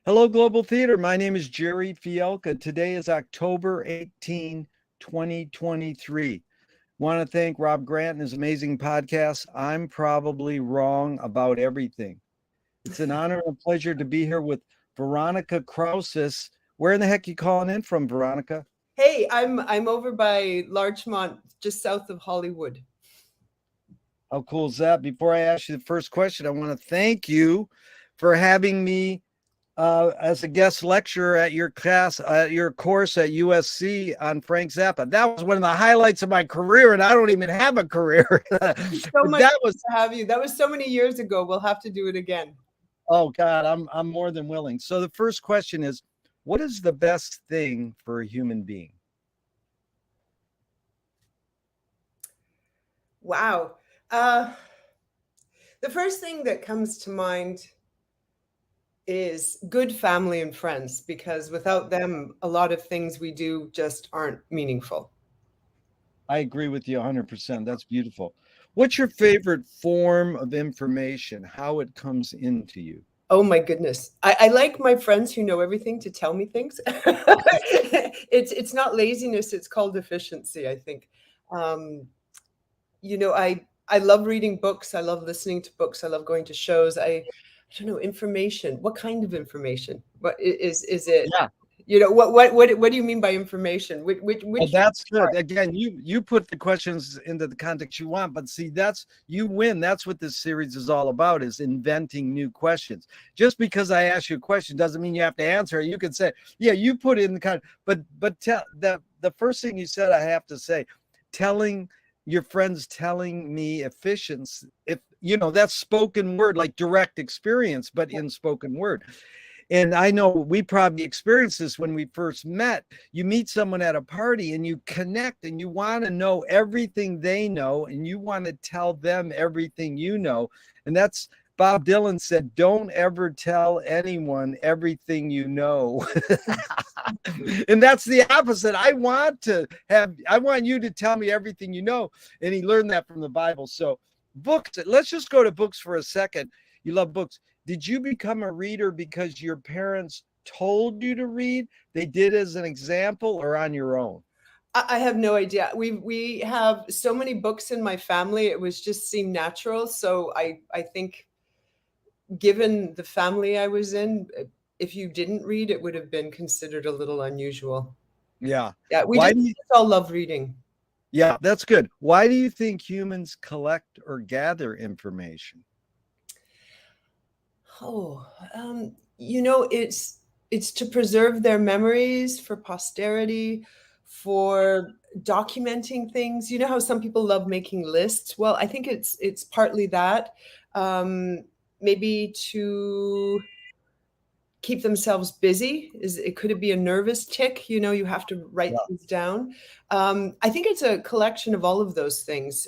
Hello, Global Theater. My name is Jerry Fielka. Today is October 18, 2023. Want to thank Rob Grant and his amazing podcast, I'm Probably Wrong About Everything. It's an honor and a pleasure to be here with Veronika Krausas. Where in the heck are you calling in from, Veronika? Hey, I'm over by Larchmont, just south of Hollywood. How cool is that? Before I ask you the first question, I want to thank you for having me as a guest lecturer at your class, at your course at USC on Frank Zappa. That was one of the highlights of my career, and I don't even have a career. But So much that was to have you. That was so many years ago. We'll have to do it again. oh God, I'm more than willing. So the first question is, what is the best thing for a human being? Wow. Uh, the first thing that comes to mind is good family and friends, because without them, a lot of things we do just aren't meaningful. I agree with you 100%. That's beautiful. What's your favorite form of information? How it comes into you? Oh my goodness. I like my friends who know everything to tell me things. It's not laziness, it's called efficiency, I think. Um, I love reading books. I love listening to books. I love going to shows. I don't know, information. What kind of information? Is it? Yeah. What do you mean by information? Well, Which that's part? good. Again, you put the questions into the context you want, but see, that's you win. That's what this series is all about: is inventing new questions. Just because I ask you a question doesn't mean you have to answer it. You can say, "Yeah, you put it in the kind," but tell the first thing you said, I have to say, telling your friends telling me efficiency. If that's spoken word, like direct experience, but in spoken word. And I know we probably experienced this when we first met. You meet someone at a party and you connect and you want to know everything they know and you want to tell them everything you know. And that's Bob Dylan said, don't ever tell anyone everything you know. And that's the opposite. I want you to tell me everything you know. And he learned that from the Bible. So, books, let's just go to books for a second. You love books. Did you become a reader because your parents told you to read? They did as an example or on your own? I have no idea. We have so many books in my family. It was just seemed natural. So I think, given the family I was in, if you didn't read, it would have been considered a little unusual. Yeah. Yeah, we Why just do you all love reading. Yeah, that's good. Why do you think humans collect or gather information? Oh, it's to preserve their memories for posterity, for documenting things. You know how some people love making lists? Well, I think it's partly that. Um, Maybe to keep themselves busy. Could it be a nervous tick? You have to write Yeah. things down. I think it's a collection of all of those things.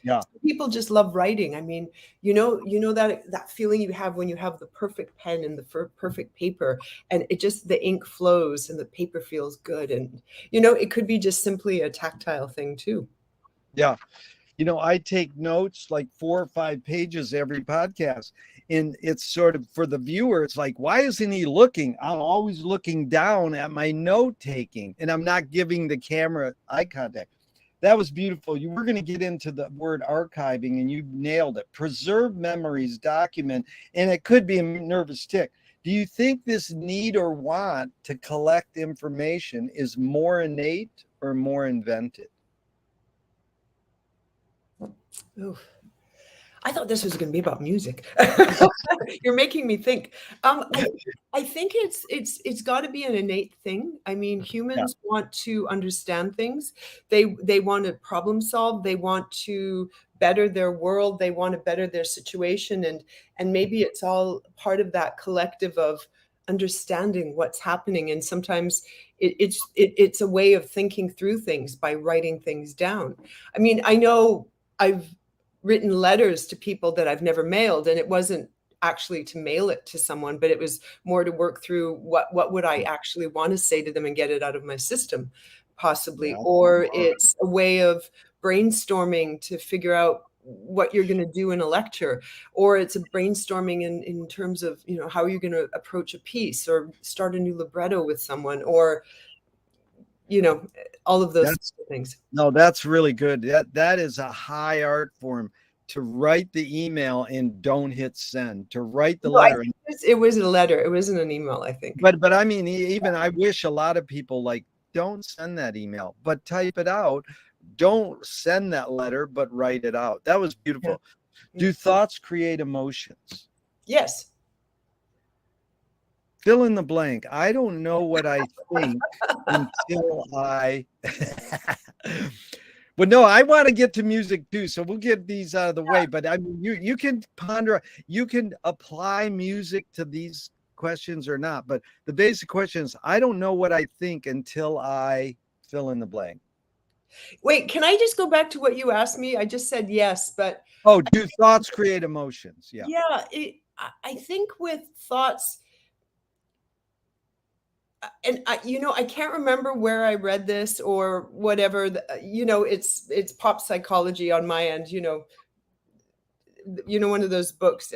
Yeah. People just love writing. I mean, that feeling you have when you have the perfect pen and the perfect paper, and the ink flows and the paper feels good. And it could be just simply a tactile thing too. Yeah. I take notes like 4 or 5 pages every podcast. And it's sort of for the viewer, it's like, why isn't he looking? I'm always looking down at my note taking and I'm not giving the camera eye contact. That was beautiful. You were going to get into the word archiving and you nailed it. Preserve memories, document, and it could be a nervous tick. Do you think this need or want to collect information is more innate or more invented? Ooh. I thought this was going to be about music. You're making me think. I think it's got to be an innate thing. I mean, Yeah. humans want to understand things. They want to problem solve. They want to better their world. They want to better their situation, and maybe it's all part of that collective of understanding what's happening. And sometimes it's a way of thinking through things by writing things down. I mean, I know I've written letters to people that I've never mailed, and it wasn't actually to mail it to someone, but it was more to work through what would I actually want to say to them and get it out of my system, possibly. Yeah. Or it's a way of brainstorming to figure out what you're going to do in a lecture, or it's a brainstorming in terms of, you know, how you're going to approach a piece or start a new libretto with someone, or, you know, all of those things. No, that's really good. That is a high art form, to write the email and don't hit send, to write the letter. It was a letter. It wasn't an email, I think. But I mean, even I wish a lot of people, like, don't send that email, but type it out. Don't send that letter, but write it out. That was beautiful. Yeah. Do thoughts create emotions? Yes. Fill in the blank. I don't know what I think until I. But no, I want to get to music too, so we'll get these out of the way. But I mean, you can ponder, you can apply music to these questions or not. But the basic question is, I don't know what I think until I fill in the blank. Wait, can I just go back to what you asked me? I just said yes, but do thoughts create emotions? Yeah. Yeah, I think with thoughts, and you know, I can't remember where I read this or whatever. You know, it's pop psychology on my end. You know, one of those books.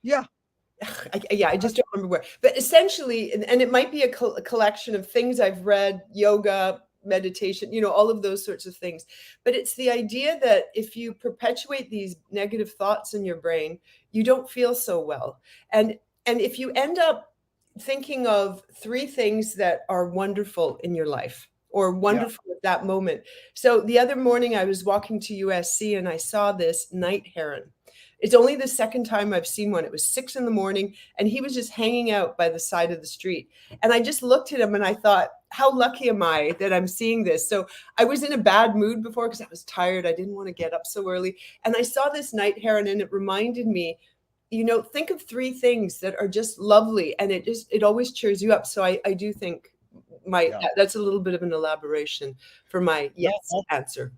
Yeah. I just don't remember where. But essentially, and it might be a collection of things I've read: yoga, meditation, you know, all of those sorts of things. But it's the idea that if you perpetuate these negative thoughts in your brain, you don't feel so well. And if you end up thinking of 3 things that are wonderful in your life or wonderful at that moment. So the other morning I was walking to USC and I saw this night heron. It's only the second time I've seen one. It was 6 a.m. and he was just hanging out by the side of the street. And I just looked at him and I thought, how lucky am I that I'm seeing this? So I was in a bad mood before because I was tired. I didn't want to get up so early. And I saw this night heron and it reminded me, you know, think of 3 things that are just lovely, and it always cheers you up. So I do think that's a little bit of an elaboration for my yes answer.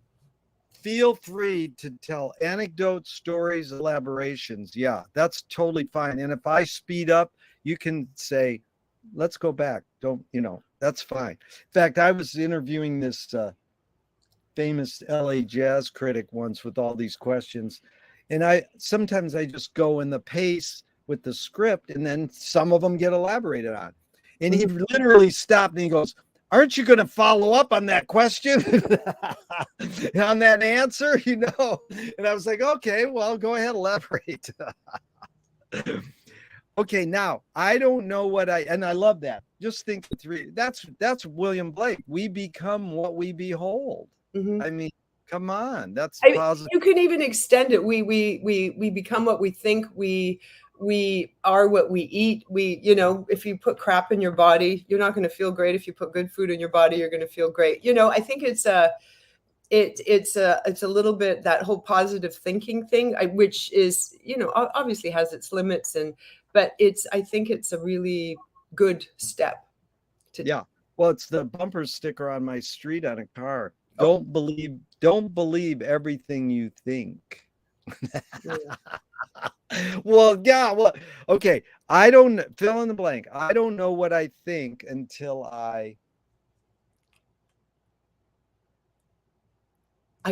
Feel free to tell anecdotes, stories, elaborations. Yeah, that's totally fine. And if I speed up, you can say, let's go back. Don't, you know, that's fine. In fact, I was interviewing this famous LA jazz critic once with all these questions. And sometimes I just go in the pace with the script, and then some of them get elaborated on. And he literally stopped and he goes, aren't you going to follow up on that question? On that answer, you know? And I was like, okay, well, go ahead, elaborate. Okay, now I don't know what and I love that. Just think 3. That's William Blake. We become what we behold. Mm-hmm. I mean, come on, that's positive. You can even extend it. We become what we think. We are what we eat. You know, if you put crap in your body, you're not going to feel great. If you put good food in your body, you're going to feel great. You know, I think it's a little bit that whole positive thinking thing, which is, you know, obviously has its limits, but I think it's a really good step. Yeah. Well, it's the bumper sticker on my street on a car. Don't believe everything you think. Well, yeah. Well, okay. I don't fill in the blank. I don't know what I think until I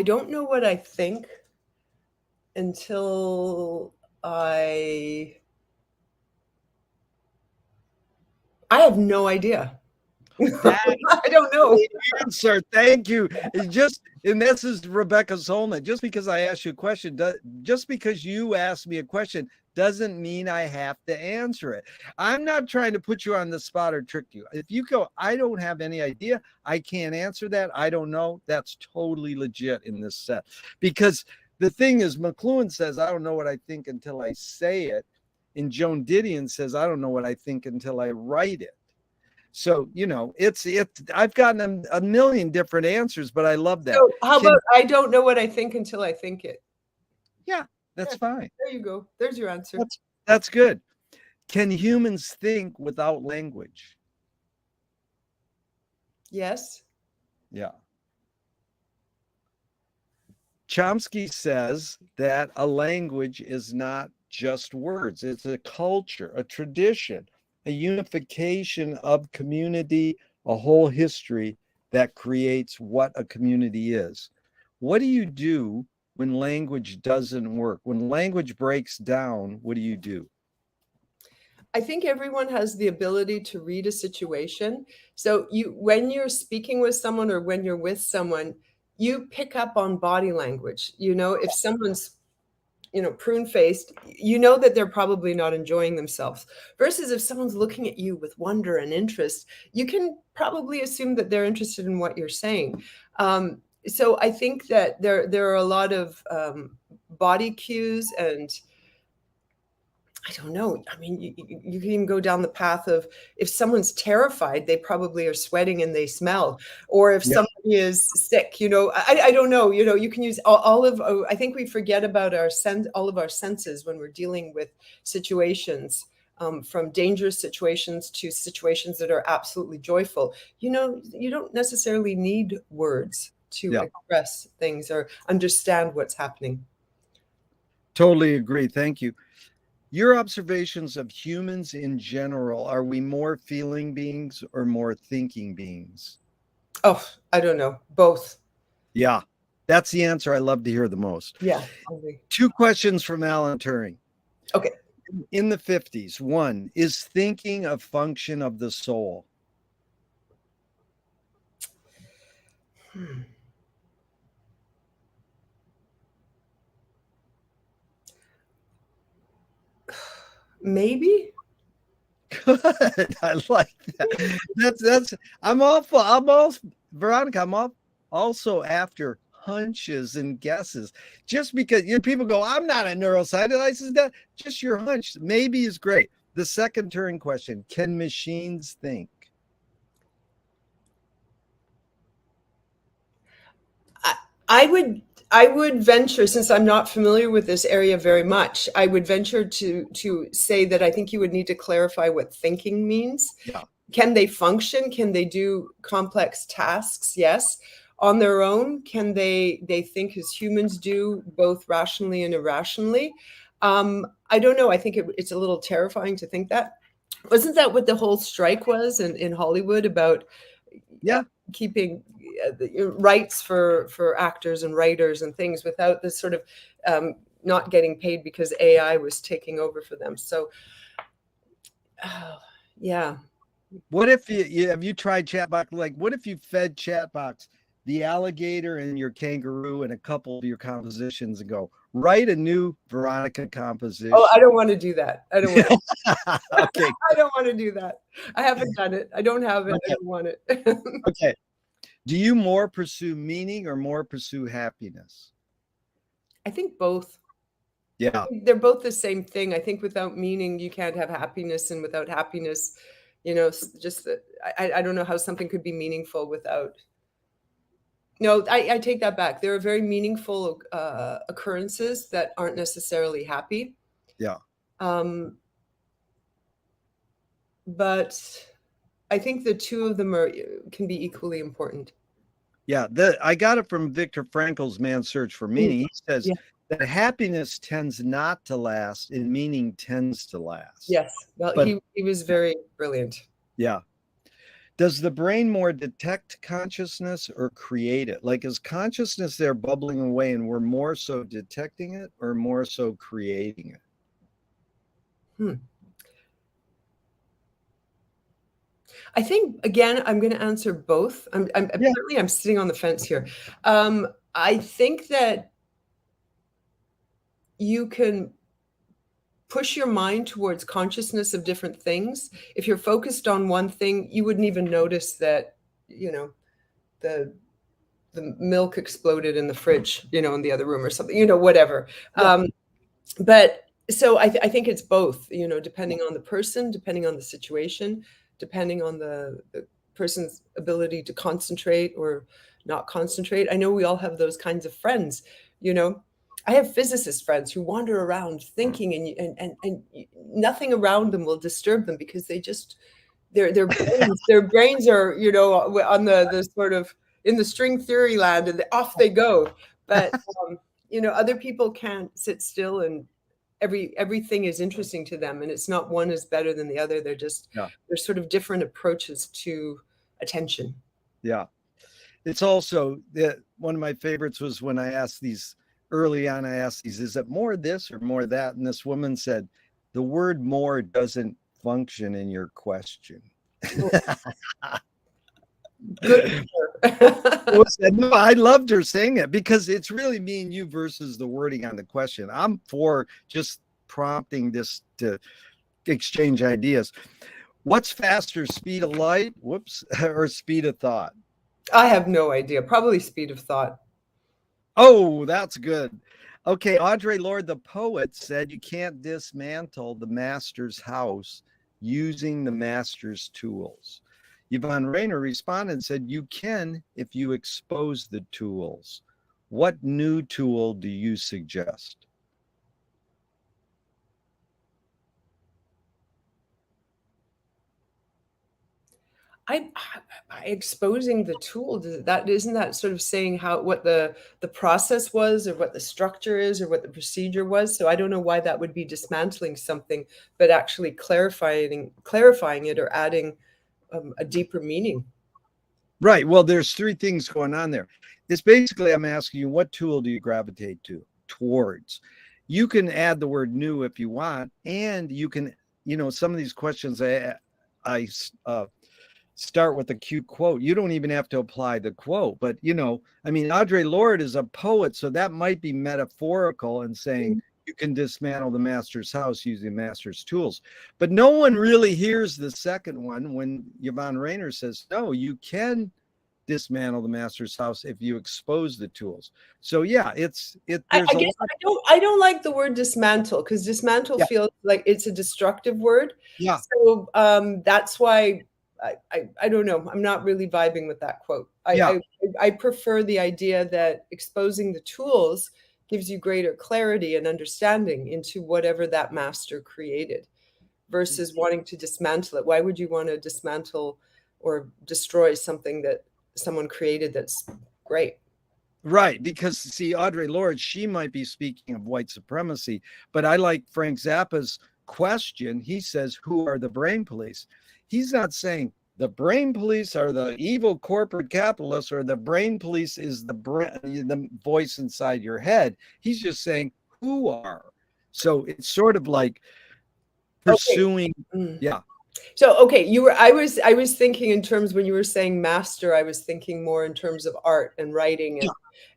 don't know what I think until I have no idea. I don't know. Answer. Thank you. And this is Rebecca Solnit. Just because I ask you a question, just because you ask me a question doesn't mean I have to answer it. I'm not trying to put you on the spot or trick you. If you go, I don't have any idea, I can't answer that, I don't know, that's totally legit in this set. Because the thing is, McLuhan says, I don't know what I think until I say it. And Joan Didion says, I don't know what I think until I write it. So, you know, I've gotten a million different answers, but I love that. So how about I don't know what I think until I think it? Yeah, that's fine. There you go. There's your answer. That's good. Can humans think without language? Yes. Yeah. Chomsky says that a language is not just words. It's a culture, a tradition, a unification of community, a whole history that creates what a community is. What do you do when language doesn't work? When language breaks down, what do you do? I think everyone has the ability to read a situation. So when you're speaking with someone or when you're with someone, you pick up on body language. If someone's prune faced, that they're probably not enjoying themselves. Versus if someone's looking at you with wonder and interest, you can probably assume that they're interested in what you're saying. So I think that there are a lot of body cues, and I don't know. I mean, you can even go down the path of, if someone's terrified, they probably are sweating and they smell. Or if somebody is sick, I don't know. You can use all of. I think we forget about all of our senses when we're dealing with situations, from dangerous situations to situations that are absolutely joyful. You don't necessarily need words to express things or understand what's happening. Totally agree. Thank you. Your observations of humans in general, are we more feeling beings or more thinking beings? Oh, I don't know. Both. Yeah, that's the answer I love to hear the most. Yeah. 2 questions from Alan Turing. Okay. In the 50s, 1, is thinking a function of the soul? Maybe. Good. I like that. Veronika, I'm also after hunches and guesses. Just because people go, I'm not a neuroscientist. I said that just your hunch maybe is great. The second Turing question, can machines think? I would venture, since I'm not familiar with this area very much, I would venture to say that I think you would need to clarify what thinking means. Yeah. Can they function? Can they do complex tasks? Yes. On their own, can they think as humans do, both rationally and irrationally? I don't know. I think it's a little terrifying to think that. Wasn't that what the whole strike was in Hollywood about? Yeah. Keeping rights for actors and writers and things without this sort of not getting paid because AI was taking over for them. So, yeah. What if have you tried Chatbox? Like, what if you fed Chatbox the alligator and your kangaroo and a couple of your compositions and go, write a new Veronika composition? Oh, I don't want to do that. I don't want to. Okay. I don't want to do that. I haven't done it. I don't have it. Okay. I don't want it. Okay. Do you more pursue meaning or more pursue happiness? I think both. Yeah. They're both the same thing. I think without meaning, you can't have happiness. And without happiness, just I don't know how something could be meaningful without. No, I take that back. There are very meaningful occurrences that aren't necessarily happy. Yeah. But I think the two of them can be equally important. Yeah. I got it from Viktor Frankl's Man's Search for Meaning. He says that happiness tends not to last and meaning tends to last. Yes. Well, but he was very brilliant. Yeah. Does the brain more detect consciousness or create it? Like, is consciousness there bubbling away and we're more so detecting it or more so creating it? I think, again, I'm going to answer both. Apparently I'm sitting on the fence here. I think that you can push your mind towards consciousness of different things. If you're focused on one thing, you wouldn't even notice that, the milk exploded in the fridge, in the other room or something, whatever. Yeah. But so I think it's both, depending on the person, depending on the situation, depending on the person's ability to concentrate or not concentrate. I know we all have those kinds of friends, I have physicist friends who wander around thinking and nothing around them will disturb them because they just, their brains are, on the sort of in the string theory land and off they go. But, other people can't sit still and everything is interesting to them. And it's not one is better than the other. They're just, there's sort of different approaches to attention. Yeah. It's also that one of my favorites was when I asked these early on, I asked these, is it more this or more that? And this woman said, the word more doesn't function in your question. Good. No, I loved her saying it because it's really me and you versus the wording on the question. I'm for just prompting this to exchange ideas. What's faster, speed of light, or speed of thought? I have no idea. Probably speed of thought. Oh, that's good. Okay, Audre Lorde, the poet, said you can't dismantle the master's house using the master's tools. Yvonne Rainer responded and said, you can if you expose the tools. What new tool do you suggest? I exposing the tool, that isn't that sort of saying what the process was or what the structure is or what the procedure was. So I don't know why that would be dismantling something, but actually clarifying it or adding a deeper meaning. Right. Well, there's three things going on there. It's basically, I'm asking you, what tool do you gravitate towards? You can add the word new if you want, and you can, some of these questions I start with a cute quote. You don't even have to apply the quote, but Audre Lorde is a poet, so that might be metaphorical and saying you can dismantle the master's house using master's tools. But no one really hears the second one when Yvonne Rainer says, no, you can dismantle the master's house if you expose the tools. So yeah, I don't like the word dismantle because dismantle feels like it's a destructive word. Yeah. So that's why I don't know. I'm not really vibing with that quote. I prefer the idea that exposing the tools gives you greater clarity and understanding into whatever that master created versus wanting to dismantle it. Why would you want to dismantle or destroy something that someone created that's great? Right, because see, Audre Lorde, she might be speaking of white supremacy, but I like Frank Zappa's question. He says, who are the brain police? He's not saying the brain police are the evil corporate capitalists or the brain police is the voice inside your head. He's just saying, who are? So it's sort of like pursuing, yeah. So, okay, I was thinking in terms, when you were saying master, I was thinking more in terms of art and writing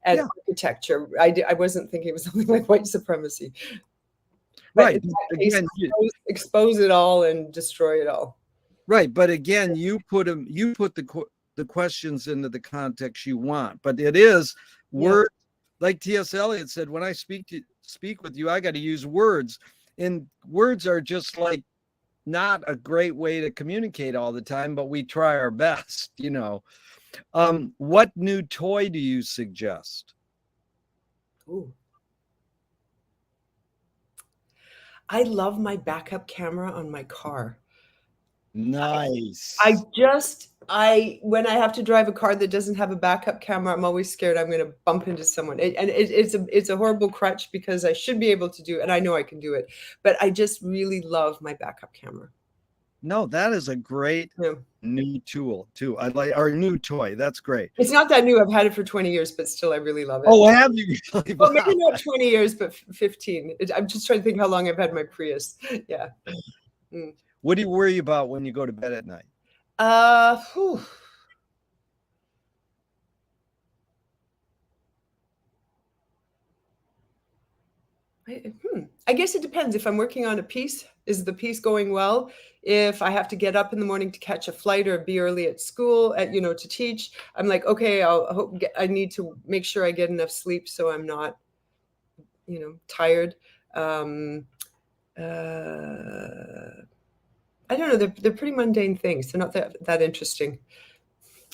and architecture. I wasn't thinking of something like white supremacy. Right. Again, expose it all and destroy it all. Right. But again, you put the questions into the context you want, but it is word, like T.S. Eliot said, when I speak with you, I got to use words, and words are just like not a great way to communicate all the time, but we try our best, What new toy do you suggest? Ooh. I love my backup camera on my car. Nice. When I have to drive a car that doesn't have a backup camera, I'm always scared I'm going to bump into someone. It's a horrible crutch because I should be able to do it, and I know I can do it, but I just really love my backup camera. No, that is a great new tool too. I like our new toy. That's great. It's not that new. I've had it for 20 years, but still I really love it. Oh, have you really? Well, maybe not 20 years, but 15. I'm just trying to think how long I've had my Prius. Yeah. What do you worry about when you go to bed at night? I guess it depends. If I'm working on a piece, is the piece going well? If I have to get up in the morning to catch a flight or be early at school, to teach, I'm like, okay, I need to make sure I get enough sleep so I'm not, tired. I don't know. They're pretty mundane things. They're not that interesting.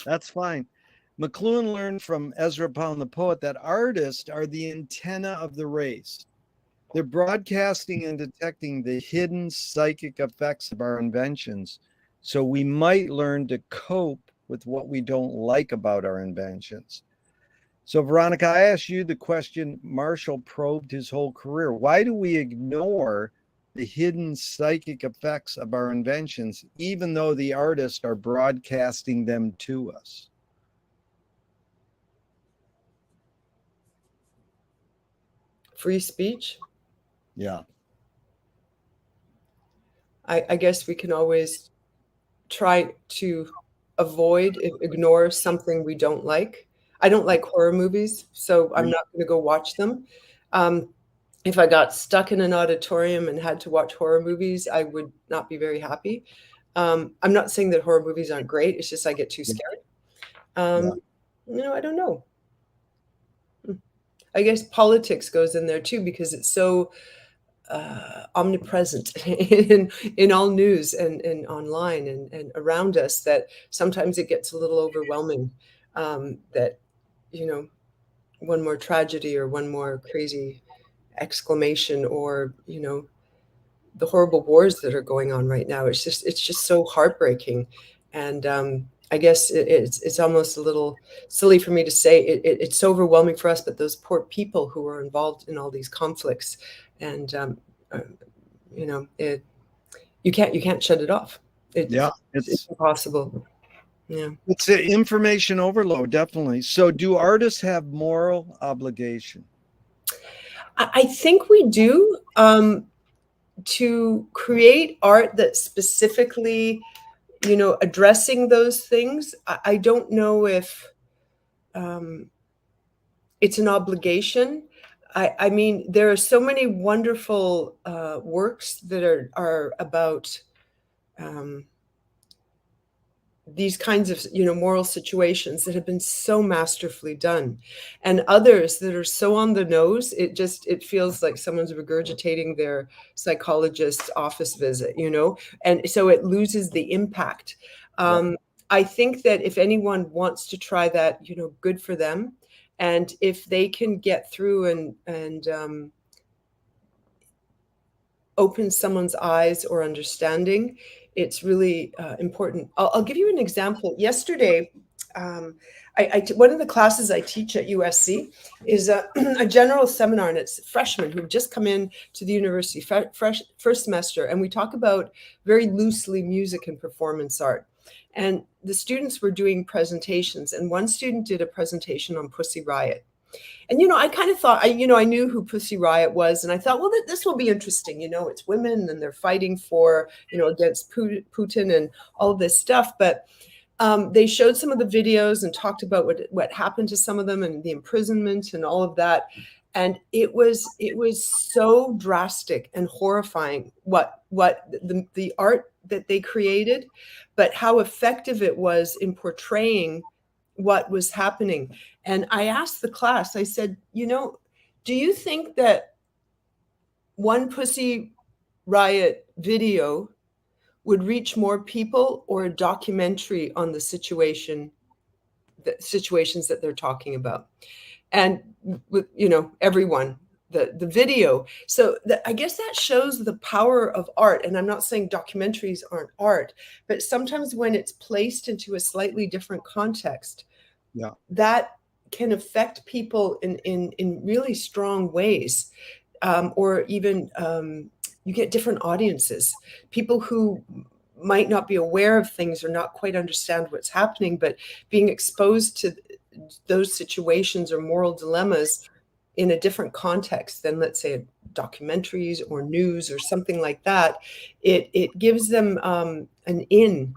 That's fine. McLuhan learned from Ezra Pound, the poet, that artists are the antenna of the race. They're broadcasting and detecting the hidden psychic effects of our inventions. So we might learn to cope with what we don't like about our inventions. So, Veronika, I asked you the question Marshall probed his whole career. Why do we ignore the hidden psychic effects of our inventions, even though the artists are broadcasting them to us? Free speech. Yeah. I guess we can always try to ignore something we don't like. I don't like horror movies, so I'm not going to go watch them. If I got stuck in an auditorium and had to watch horror movies, I would not be very happy. I'm not saying that horror movies aren't great. It's just I get too scared. I don't know. I guess politics goes in there too because it's so omnipresent in all news and online and around us that sometimes it gets a little overwhelming. That one more tragedy or one more crazy exclamation or the horrible wars that are going on right now. It's just so heartbreaking, and I guess it's almost a little silly for me to say it's so overwhelming for us, but those poor people who are involved in all these conflicts, and uh, you can't shut it off. It's impossible. Yeah, it's an information overload, definitely. So, do artists have moral obligation? I think we do. To create art that's specifically, addressing those things, I don't know if it's an obligation. I mean, there are so many wonderful works that are about these kinds of moral situations that have been so masterfully done, and others that are so on the nose it feels like someone's regurgitating their psychologist's office visit, and so it loses the impact. I think that if anyone wants to try that, good for them, and if they can get through and open someone's eyes or understanding, it's really important. I'll give you an example. Yesterday, one of the classes I teach at USC is a general seminar, and it's freshmen who've just come in to the university, first semester, and we talk about very loosely music and performance art. And the students were doing presentations, and one student did a presentation on Pussy Riot. And, I kind of thought, I knew who Pussy Riot was. And I thought, well, this will be interesting. It's women and they're fighting for, against Putin and all of this stuff. But they showed some of the videos and talked about what happened to some of them and the imprisonment and all of that. And it was so drastic and horrifying what the art that they created, but how effective it was in portraying what was happening. And I asked the class, I said, do you think that one Pussy Riot video would reach more people, or a documentary on the situations that they're talking about? And with, everyone, the video. So I guess that shows the power of art. And I'm not saying documentaries aren't art, but sometimes when it's placed into a slightly different context, that can affect people in really strong ways. Or even you get different audiences, people who might not be aware of things or not quite understand what's happening, but being exposed to those situations or moral dilemmas in a different context than, let's say, documentaries or news or something like that, it gives them an in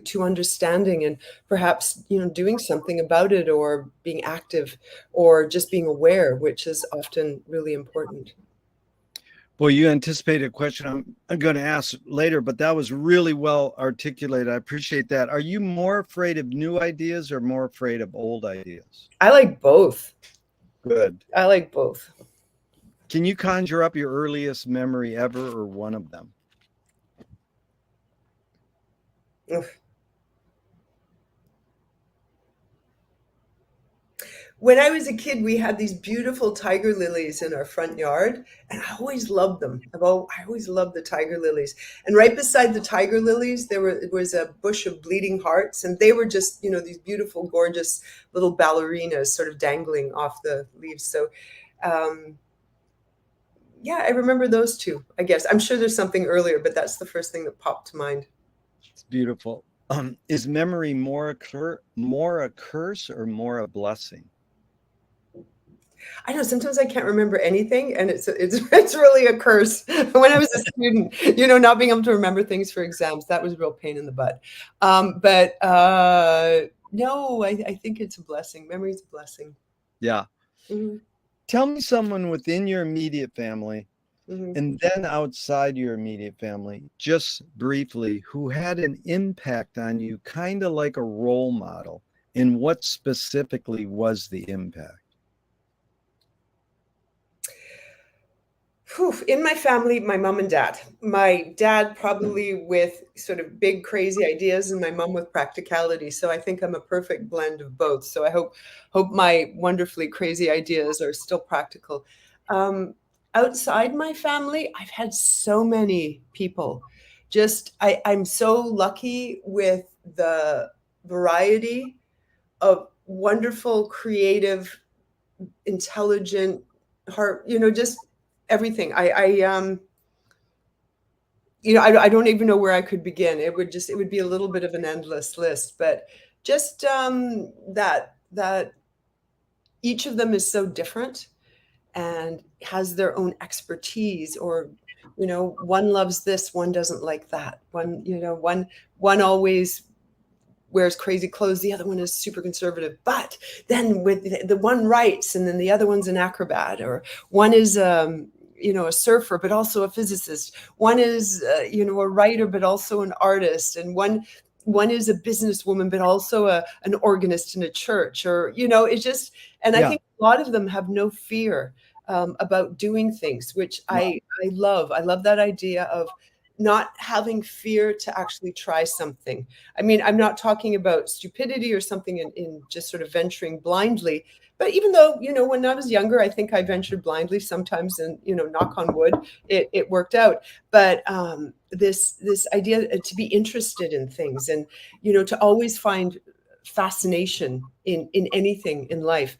to understanding and perhaps doing something about it, or being active, or just being aware, which is often really important. Well, you anticipated a question I'm going to ask later, but that was really well articulated. I appreciate that. Are you more afraid of new ideas or more afraid of old ideas? I like both. Good. I like both. Can you conjure up your earliest memory ever, or one of them? Oof. When I was a kid, we had these beautiful tiger lilies in our front yard, and I always loved them. I always loved the tiger lilies. And right beside the tiger lilies, there was a bush of bleeding hearts, and they were just, these beautiful, gorgeous little ballerinas sort of dangling off the leaves. So, yeah, I remember those two, I guess. I'm sure there's something earlier, but that's the first thing that popped to mind. It's beautiful. Is memory more a curse or more a blessing? I know sometimes I can't remember anything, and it's really a curse. When I was a student, not being able to remember things for exams, that was a real pain in the butt. But no, I think it's a blessing. Memory is a blessing. Yeah. Mm-hmm. Tell me someone within your immediate family, Mm-hmm. and then outside your immediate family, just briefly, who had an impact on you, kind of like a role model, and what specifically was the impact? In my family, my mom and dad. My dad probably with sort of big, crazy ideas, and my mom with practicality. So I think I'm a perfect blend of both. So I hope my wonderfully crazy ideas are still practical. Um, Outside my family, I've had so many people. I'm so lucky with the variety of wonderful, creative, intelligent heart, just everything. I don't even know where I could begin. It would be a little bit of an endless list, but just that each of them is so different and has their own expertise, or one loves this, one doesn't like that, one always wears crazy clothes, the other one is super conservative, but then with the one writes and then the other one's an acrobat, or one is a surfer but also a physicist, one is a writer but also an artist, and one is a businesswoman but also an organist in a church, or it's just, and I Yeah. think a lot of them have no fear about doing things, which I love. I love that idea of not having fear to actually try something. I mean, I'm not talking about stupidity or something in just sort of venturing blindly. But even though, when I was younger, I think I ventured blindly sometimes, and, knock on wood, it worked out. But this idea to be interested in things, and, to always find fascination in anything in life.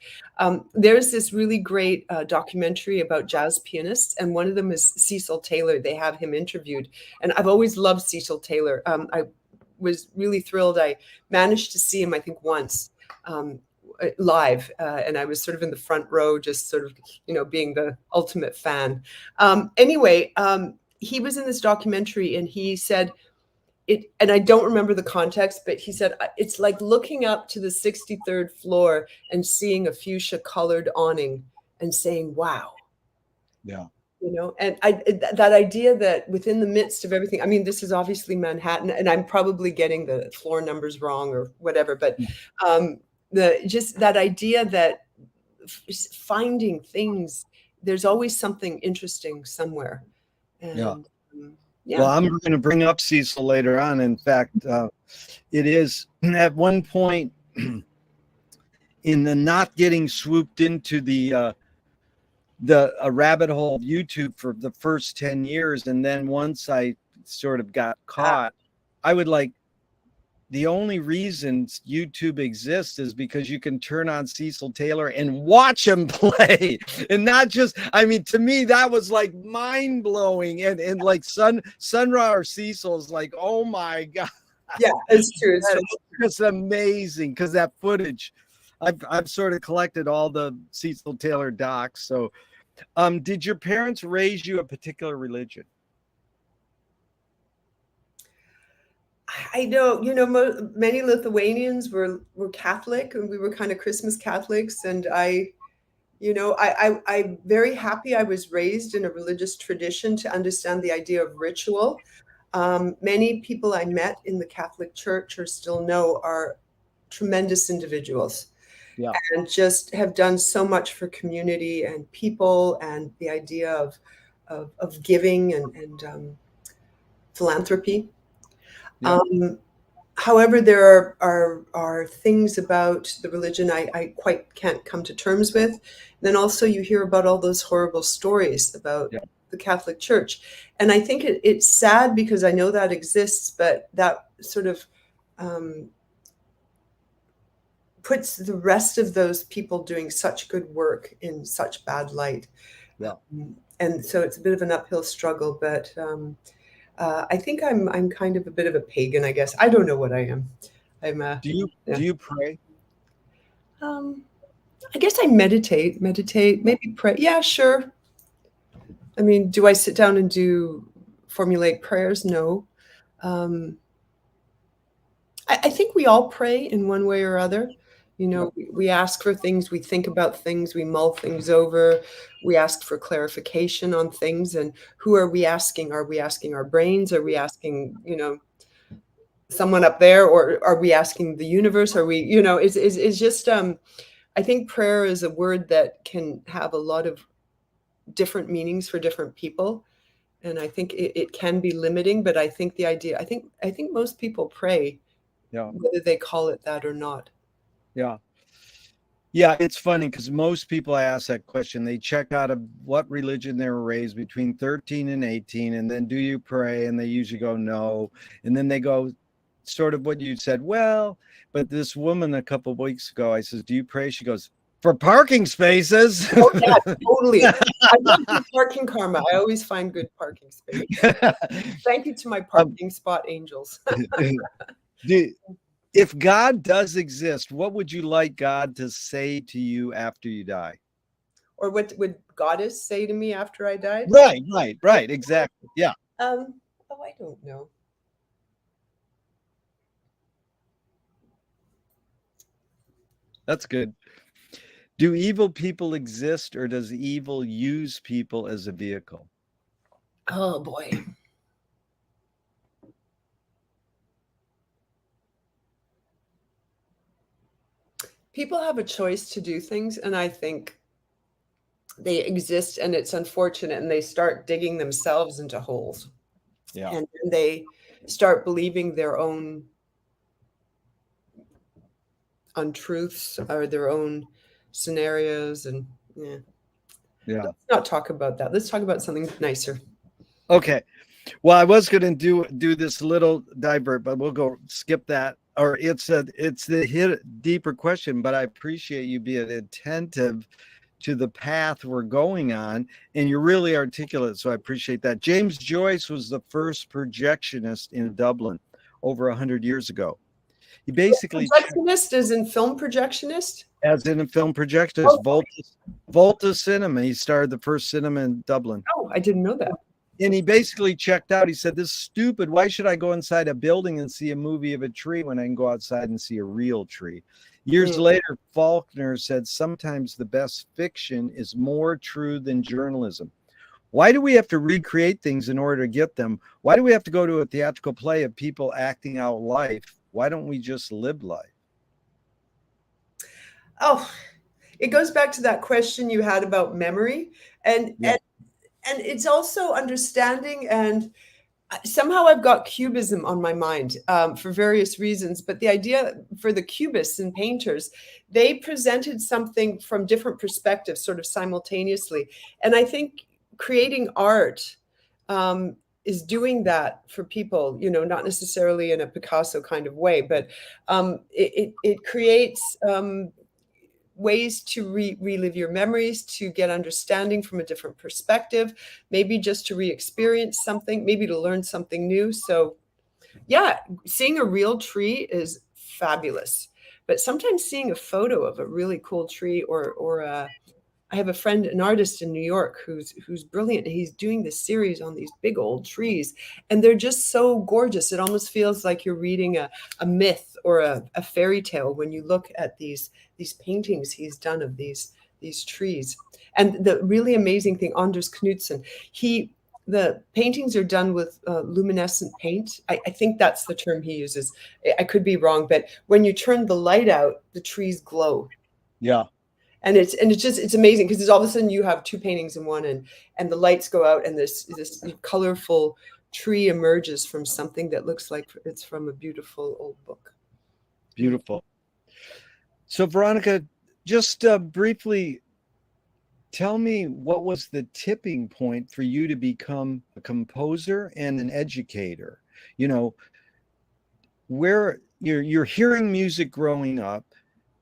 There's this really great documentary about jazz pianists, and one of them is Cecil Taylor. They have him interviewed, and I've always loved Cecil Taylor. I was really thrilled. I managed to see him, I think, once live, and I was sort of in the front row, just sort of, being the ultimate fan. Anyway, he was in this documentary, and he said, and I don't remember the context, but he said, it's like looking up to the 63rd floor and seeing a fuchsia colored awning and saying, wow. Yeah. And that idea that within the midst of everything, I mean, this is obviously Manhattan, and I'm probably getting the floor numbers wrong or whatever, but just that idea that finding things, there's always something interesting somewhere. And Yeah. yeah. Well, I'm going to bring up Cecil later on. In fact, it is at one point in the not getting swooped into the a rabbit hole of YouTube for the first 10 years. And then once I sort of got caught, I would the only reason YouTube exists is because you can turn on Cecil Taylor and watch him play, and not just, I mean, to me, that was like mind blowing. And like Sun Ra or Cecil is like, oh my God. Yeah, it's true. It's just amazing, because that footage, I've sort of collected all the Cecil Taylor docs. So did your parents raise you a particular religion? I know, many Lithuanians were Catholic, and we were kind of Christmas Catholics. And I'm very happy I was raised in a religious tradition to understand the idea of ritual. Many people I met in the Catholic Church, or still know, are tremendous individuals. Yeah. And just have done so much for community and people, and the idea of giving and philanthropy. Yeah. However, there are things about the religion I quite can't come to terms with. And then also you hear about all those horrible stories about the Catholic Church. And I think it's sad, because I know that exists, but that sort of puts the rest of those people doing such good work in such bad light. Yeah. And so it's a bit of an uphill struggle, but I think I'm kind of a bit of a pagan, I guess. I don't know what I am. Do you pray? I guess I meditate, maybe pray. Yeah, sure. I mean, do I sit down and formulate prayers? No. Um, I think we all pray in one way or other. You know, we ask for things, we think about things, we mull things over, we ask for clarification on things. And who are we asking? Are we asking our brains? Are we asking, someone up there, or are we asking the universe? Are we, it's just, I think prayer is a word that can have a lot of different meanings for different people. And I think it can be limiting, but I think I think most people pray, Yeah. whether they call it that or not. Yeah. Yeah, it's funny because most people I ask that question, they check out of what religion they were raised between 13 and 18, and then do you pray? And they usually go no. And then they go sort of what you said, well, but this woman a couple of weeks ago, I says, do you pray? She goes, for parking spaces. Oh yeah, totally. I love good parking karma. I always find good parking spaces. Thank you to my parking spot angels. If God does exist, what would you like God to say to you after you die? Or what would goddess say to me after I died? Right. Exactly. Yeah. Oh, I don't know. That's good. Do evil people exist, or does evil use people as a vehicle? Oh boy. People have a choice to do things, and I think they exist, and it's unfortunate, and they start digging themselves into holes. Yeah. And then they start believing their own untruths or their own scenarios. And yeah. Let's not talk about that. Let's talk about something nicer. Okay. Well, I was going to do this little divert, but we'll go skip that. Or it's the hit deeper question, but I appreciate you being attentive to the path we're going on, and you're really articulate, so I appreciate that. James Joyce was the first projectionist in Dublin over 100 years ago. He basically projectionist is in film projectionist, as in a film projectionist. Volta Cinema. He started the first cinema in Dublin. Oh, I didn't know that. And he basically checked out. He said, this is stupid. Why should I go inside a building and see a movie of a tree when I can go outside and see a real tree? Years later, Faulkner said, sometimes the best fiction is more true than journalism. Why do we have to recreate things in order to get them? Why do we have to go to a theatrical play of people acting out life? Why don't we just live life? Oh, it goes back to that question you had about memory. And it's also understanding, and somehow I've got cubism on my mind for various reasons. But the idea for the cubists and painters, they presented something from different perspectives, sort of simultaneously. And I think creating art is doing that for people, not necessarily in a Picasso kind of way, but it creates ways to relive your memories, to get understanding from a different perspective, maybe just to re-experience something, maybe to learn something new. So yeah, seeing a real tree is fabulous, but sometimes seeing a photo of a really cool tree, or I have a friend, an artist in New York, who's brilliant. He's doing this series on these big old trees, and they're just so gorgeous. It almost feels like you're reading a myth or a fairy tale when you look at these paintings he's done of these trees. And the really amazing thing, Anders Knudsen, the paintings are done with luminescent paint. I think that's the term he uses. I could be wrong, but when you turn the light out, the trees glow. Yeah. And it's amazing, because all of a sudden you have two paintings in one, and the lights go out, and this colorful tree emerges from something that looks like it's from a beautiful old book. Beautiful. So Veronika, just briefly tell me, what was the tipping point for you to become a composer and an educator? Where you're hearing music growing up,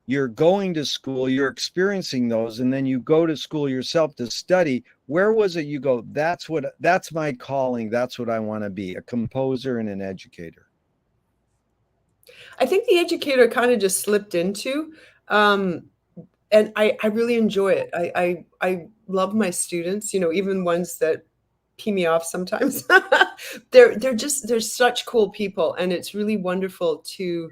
you're going to school, you're experiencing those, and then you go to school yourself to study. Where was it you go, that's my calling, that's what I want to be, a composer and an educator? I think the educator kind of just slipped into, and I really enjoy it. I love my students, even ones that pee me off sometimes. They're such cool people, and it's really wonderful to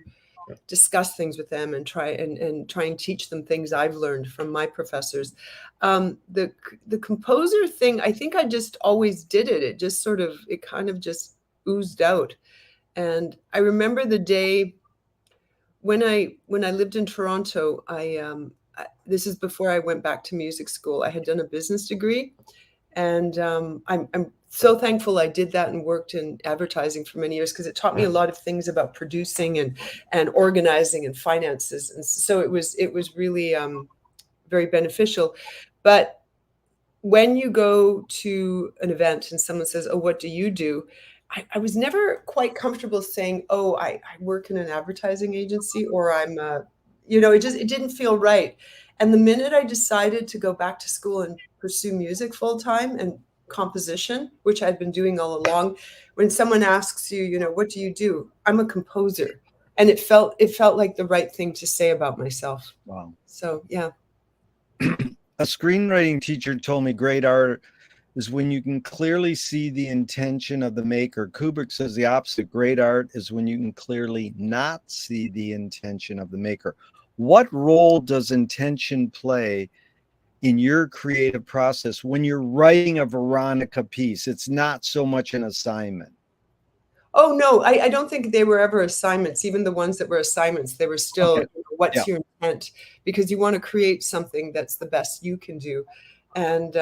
discuss things with them and try and teach them things I've learned from my professors. The composer thing, I think I just always did it. It kind of just oozed out. And I remember the day when I lived in Toronto. This is before I went back to music school. I had done a business degree, and I'm so thankful I did that and worked in advertising for many years, because it taught me a lot of things about producing and organizing and finances. And so it was really very beneficial. But when you go to an event and someone says, "Oh, what do you do?" I was never quite comfortable saying, "Oh, I work in an advertising agency," or it didn't feel right. And the minute I decided to go back to school and pursue music full time and composition, which I'd been doing all along, when someone asks you, "What do you do?" I'm a composer. And it felt like the right thing to say about myself. Wow. So, yeah. A screenwriting teacher told me great art is when you can clearly see the intention of the maker. Kubrick says the opposite. Great art is when you can clearly not see the intention of the maker. What role does intention play in your creative process when you're writing a Veronika piece? It's not so much an assignment. Oh, no, I don't think they were ever assignments. Even the ones that were assignments, they were still, Okay. what's Yeah. your intent? Because you want to create something that's the best you can do. And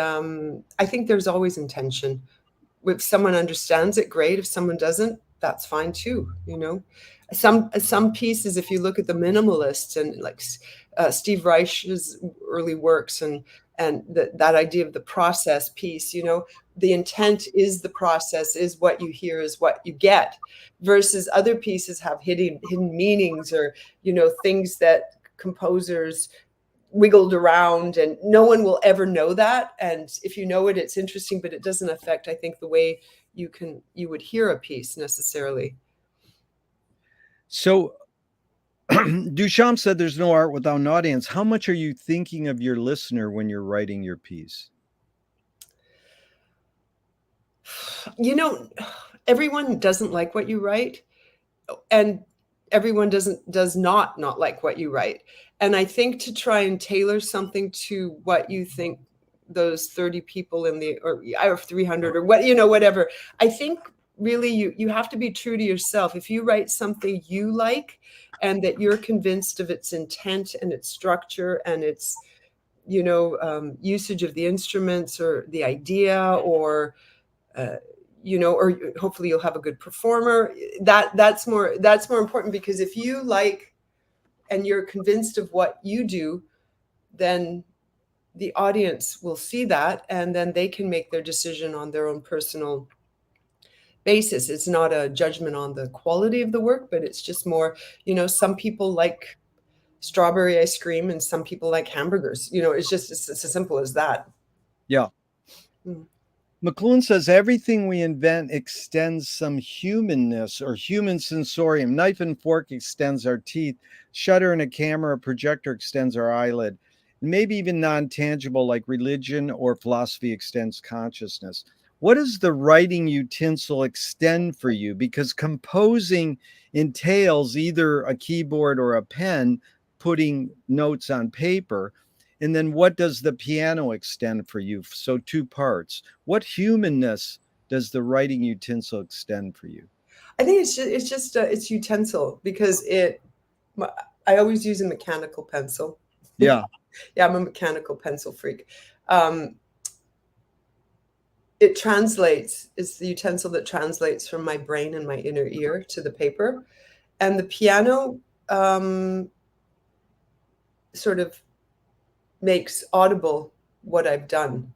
I think there's always intention. If someone understands it, great. If someone doesn't, that's fine too. Some pieces, if you look at the minimalists and like Steve Reich's early works, and that idea of the process piece, the intent is the process, is what you hear, is what you get, versus other pieces have hidden meanings, or things that composers wiggled around, and no one will ever know that. And if you know it, it's interesting, but it doesn't affect, I think, the way you would hear a piece necessarily. So Duchamp said there's no art without an audience. How much are you thinking of your listener when you're writing your piece? Everyone doesn't like what you write, and everyone does not like what you write. And I think to try and tailor something to what you think those 30 people or 300 or whatever, I think really you have to be true to yourself. If you write something you like, and that you're convinced of its intent and its structure and its usage of the instruments or the idea, or or hopefully you'll have a good performer. That's more important, because if you like and you're convinced of what you do, then the audience will see that, and then they can make their decision on their own personal basis. It's not a judgment on the quality of the work, but it's just more, some people like strawberry ice cream and some people like hamburgers. It's as simple as that. Yeah. McLuhan says everything we invent extends some humanness or human sensorium. Knife and fork extends our teeth. Shutter in a camera, a projector extends our eyelid. Maybe even non-tangible like religion or philosophy extends consciousness. What does the writing utensil extend for you? Because composing entails either a keyboard or a pen, putting notes on paper. And then what does the piano extend for you? So 2 parts. What humanness does the writing utensil extend for you? I think it's utensil, because I always use a mechanical pencil. Yeah. Yeah, I'm a mechanical pencil freak. It translates. It's the utensil that translates from my brain and my inner ear to the paper. And the piano sort of makes audible what I've done,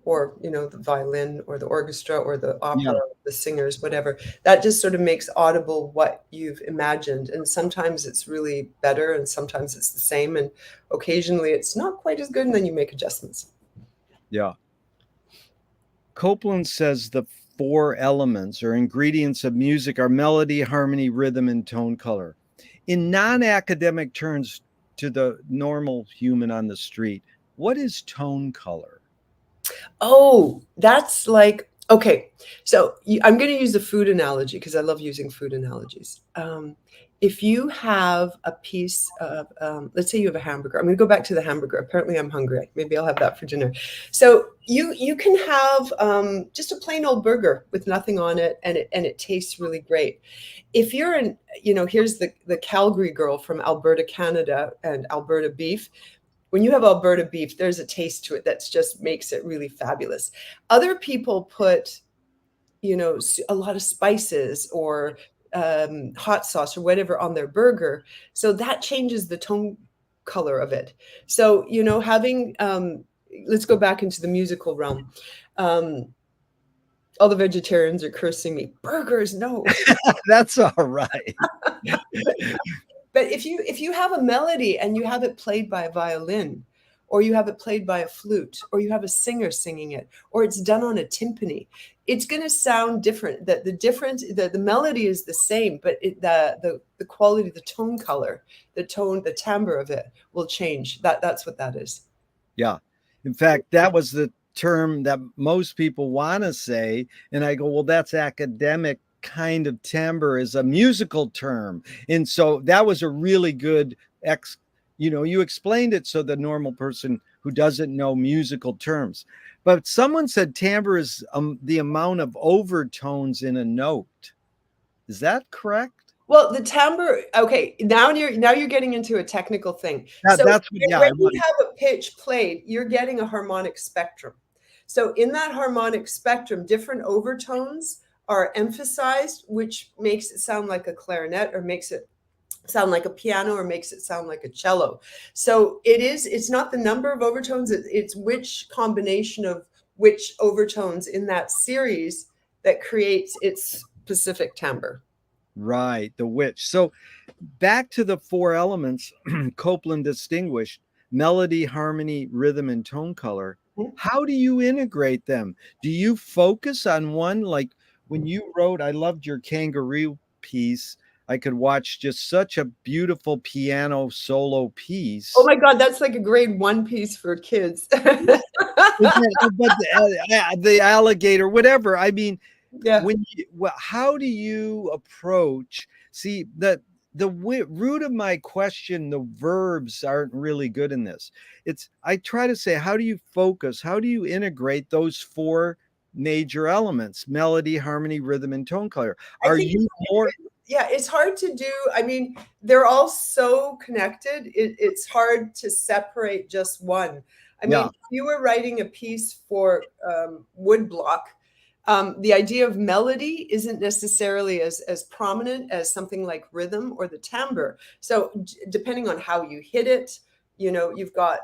or the violin or the orchestra or the opera, the singers, whatever. That just sort of makes audible what you've imagined. And sometimes it's really better, and sometimes it's the same, and occasionally it's not quite as good, and then you make adjustments. Yeah. Copeland says the 4 elements or ingredients of music are melody, harmony, rhythm, and tone color. In non-academic terms, to the normal human on the street, what is tone color? Oh, that's like, okay. So I'm going to use a food analogy because I love using food analogies. If you have a piece of, let's say you have a hamburger. I'm going to go back to the hamburger. Apparently, I'm hungry. Maybe I'll have that for dinner. So you can have just a plain old burger with nothing on it, and it tastes really great. If you're in, here's the Calgary girl from Alberta, Canada, and Alberta beef. When you have Alberta beef, there's a taste to it that just makes it really fabulous. Other people put, a lot of spices or hot sauce or whatever on their burger. So that changes the tone color of it. So, having, let's go back into the musical realm. All the vegetarians are cursing me. Burgers, no. That's all right. But if you have a melody and you have it played by a violin, or you have it played by a flute, or you have a singer singing it, or it's done on a timpani, it's going to sound different. The difference, the melody is the same, but the quality, the tone color, the tone, the timbre of it will change. That's what that is. Yeah. In fact, that was the term that most people want to say. And I go, well, that's academic kind of timbre is a musical term. And so that was a really good you explained it so the normal person who doesn't know musical terms. But someone said timbre is the amount of overtones in a note. Is that correct? Well, the timbre, okay, now you're getting into a technical thing. So that's when you have a pitch played, you're getting a harmonic spectrum. So in that harmonic spectrum, different overtones are emphasized, which makes it sound like a clarinet, or makes it sound like a piano, or makes it sound like a cello. So it's not the number of overtones, it's which combination of which overtones in that series that creates its specific timbre. Right, the which. So back to the four elements Copeland distinguished: melody, harmony, rhythm, and tone color. How do you integrate them? Do you focus on one? Like when you wrote, I loved your kangaroo piece. I could watch just such a beautiful piano solo piece. Oh my God, that's like a grade 1 piece for kids. But the alligator, whatever. I mean, yeah. How do you approach? See, the root of my question, the verbs aren't really good in this. I try to say, how do you focus? How do you integrate those four major elements: melody, harmony, rhythm, and tone color? Are you more? Yeah, it's hard to do. I mean, they're all so connected. It's hard to separate just one. I mean, if you were writing a piece for woodblock, the idea of melody isn't necessarily as prominent as something like rhythm or the timbre. So depending on how you hit it, you've got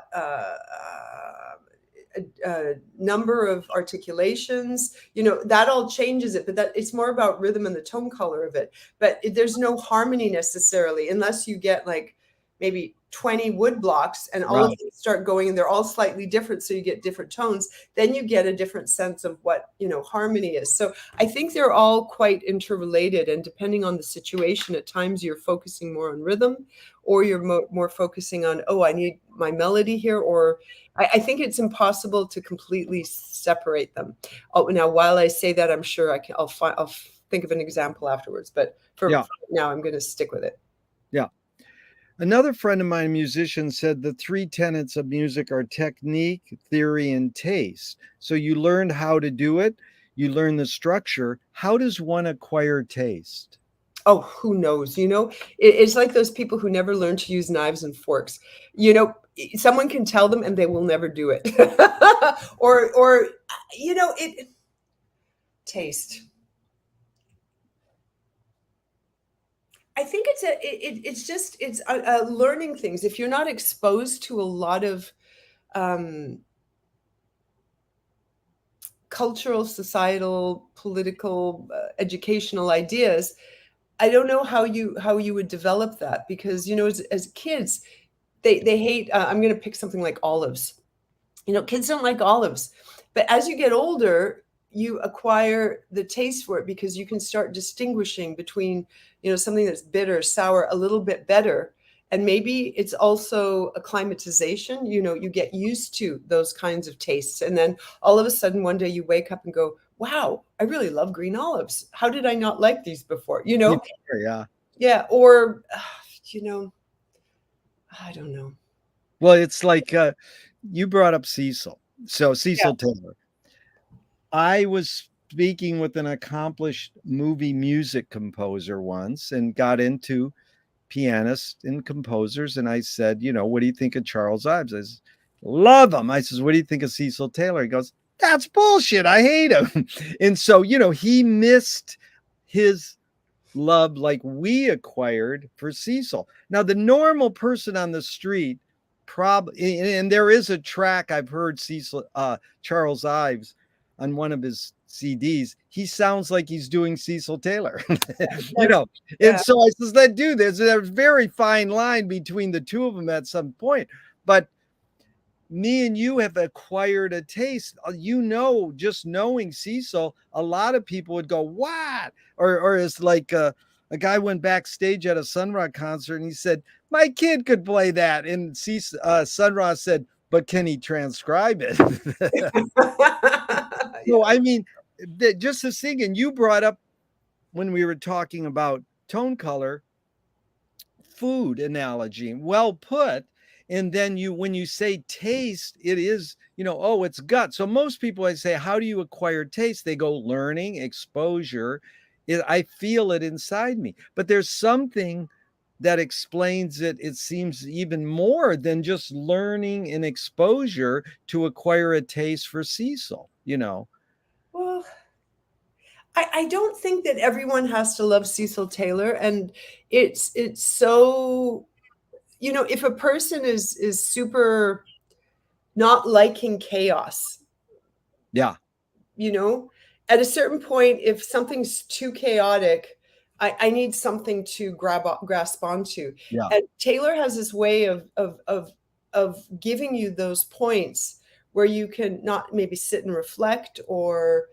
a number of articulations, that all changes it, but that it's more about rhythm and the tone color of it. But there's no harmony necessarily unless you get like maybe 20 wood blocks and all of them start going and they're all slightly different, so you get different tones. Then you get a different sense of what harmony is. So I think they're all quite interrelated, and depending on the situation, at times you're focusing more on rhythm, or you're more focusing on, I need my melody here, or I think it's impossible to completely separate them. Now, while I say that, I'm sure I'll think of an example afterwards, but for now, I'm going to stick with it. Yeah. Another friend of mine, a musician, said the three tenets of music are technique, theory, and taste. So you learned how to do it. You learn the structure. How does one acquire taste? Oh, who knows? It's like those people who never learn to use knives and forks. Someone can tell them and they will never do it. or taste. I think it's learning things. If you're not exposed to a lot of cultural, societal, political, educational ideas, I don't know how you would develop that, because as kids, they hate. I'm going to pick something like olives. Kids don't like olives, but as you get older, you acquire the taste for it because you can start distinguishing between something that's bitter, sour, a little bit better, And maybe it's also acclimatization. You get used to those kinds of tastes. And then all of a sudden, one day you wake up and go, wow, I really love green olives. How did I not like these before? Yeah. Yeah. Or, you know, I don't know. Well, it's like you brought up Cecil. So Yeah. Cecil Taylor. I was speaking with an accomplished movie music composer once and got into pianists and composers. And I said, what do you think of Charles Ives? I said, love him. I says, what do you think of Cecil Taylor? He goes, that's bullshit. I hate him. And so, he missed his love like we acquired for Cecil. Now, the normal person on the street probably, and there is a track I've heard Charles Ives on one of his CDs. He sounds like he's doing Cecil Taylor, Yeah. And so I says, that dude, there's a very fine line between the two of them at some point. But me and you have acquired a taste. Just knowing Cecil, a lot of people would go, what? Or it's like a guy went backstage at a Sun Ra concert and he said, my kid could play that. And Sun Ra said, but can he transcribe it? So, I mean, just the thing, and you brought up when we were talking about tone color, food analogy, well put. And then when you say taste, it is, oh, it's gut. So most people, I say, how do you acquire taste? They go learning, exposure. I feel it inside me. But there's something that explains it, it seems, even more than just learning and exposure to acquire a taste for Cecil, Well, I don't think that everyone has to love Cecil Taylor. And it's so, if a person is super not liking chaos, Yeah. At a certain point, if something's too chaotic, I need something to grasp onto. Yeah. And Taylor has this way of giving you those points where you can not maybe sit and reflect or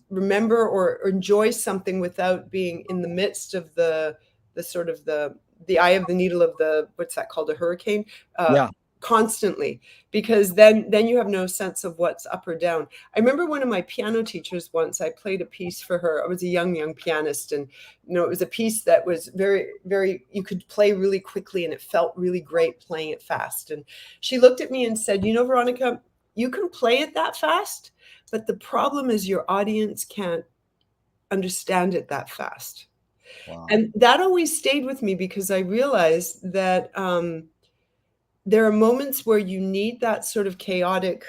remember or enjoy something without being in the midst of the sort of the eye of the needle of what's that called, a hurricane, Yeah. constantly, because then you have no sense of what's up or down. I remember one of my piano teachers once, I played a piece for her. I was a young pianist, and it was a piece that was very, very, you could play really quickly and it felt really great playing it fast. And she looked at me and said, Veronika, you can play it that fast, but the problem is your audience can't understand it that fast. Wow. And that always stayed with me, because I realized that there are moments where you need that sort of chaotic,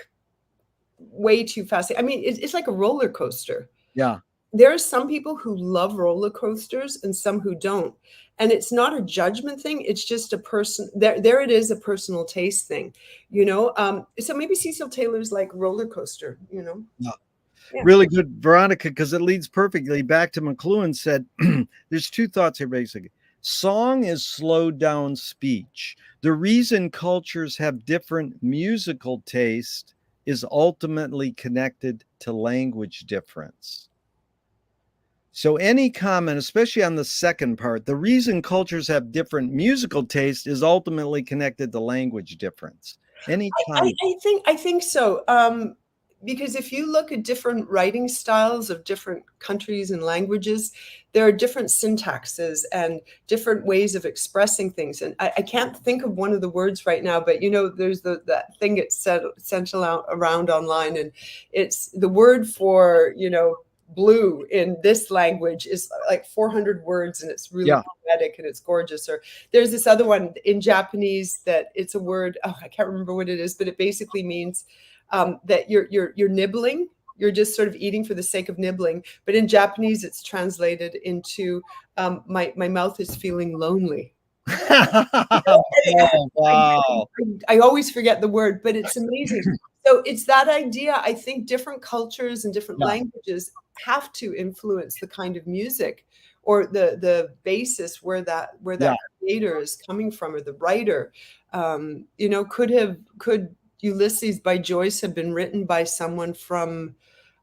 way too fast. I mean, it's like a roller coaster. Yeah. There are some people who love roller coasters and some who don't. And it's not a judgment thing. It's just a there it is, a personal taste thing, So maybe Cecil Taylor's like roller coaster, Yeah. Yeah. Really good, Veronika, because it leads perfectly back to McLuhan said, there's two thoughts here, basically. Song is slowed down speech. The reason cultures have different musical taste is ultimately connected to language difference. So any comment, especially on the second part, the reason cultures have different musical taste is ultimately connected to language difference. Any comment? I think so. Because if you look at different writing styles of different countries and languages, there are different syntaxes and different ways of expressing things. And I can't think of one of the words right now, but there's that thing that's sent around online, and it's the word for blue in this language is like 400 words, and it's really poetic and it's gorgeous. Or there's this other one in Japanese that it's a word, I can't remember what it is, but it basically means that you're nibbling, you're just sort of eating for the sake of nibbling. But in Japanese, it's translated into my mouth is feeling lonely. Oh, wow. I always forget the word, but it's amazing. So it's that idea. I think different cultures and different languages have to influence the kind of music or the basis where that creator is coming from, or the writer. Could Ulysses by Joyce have been written by someone from,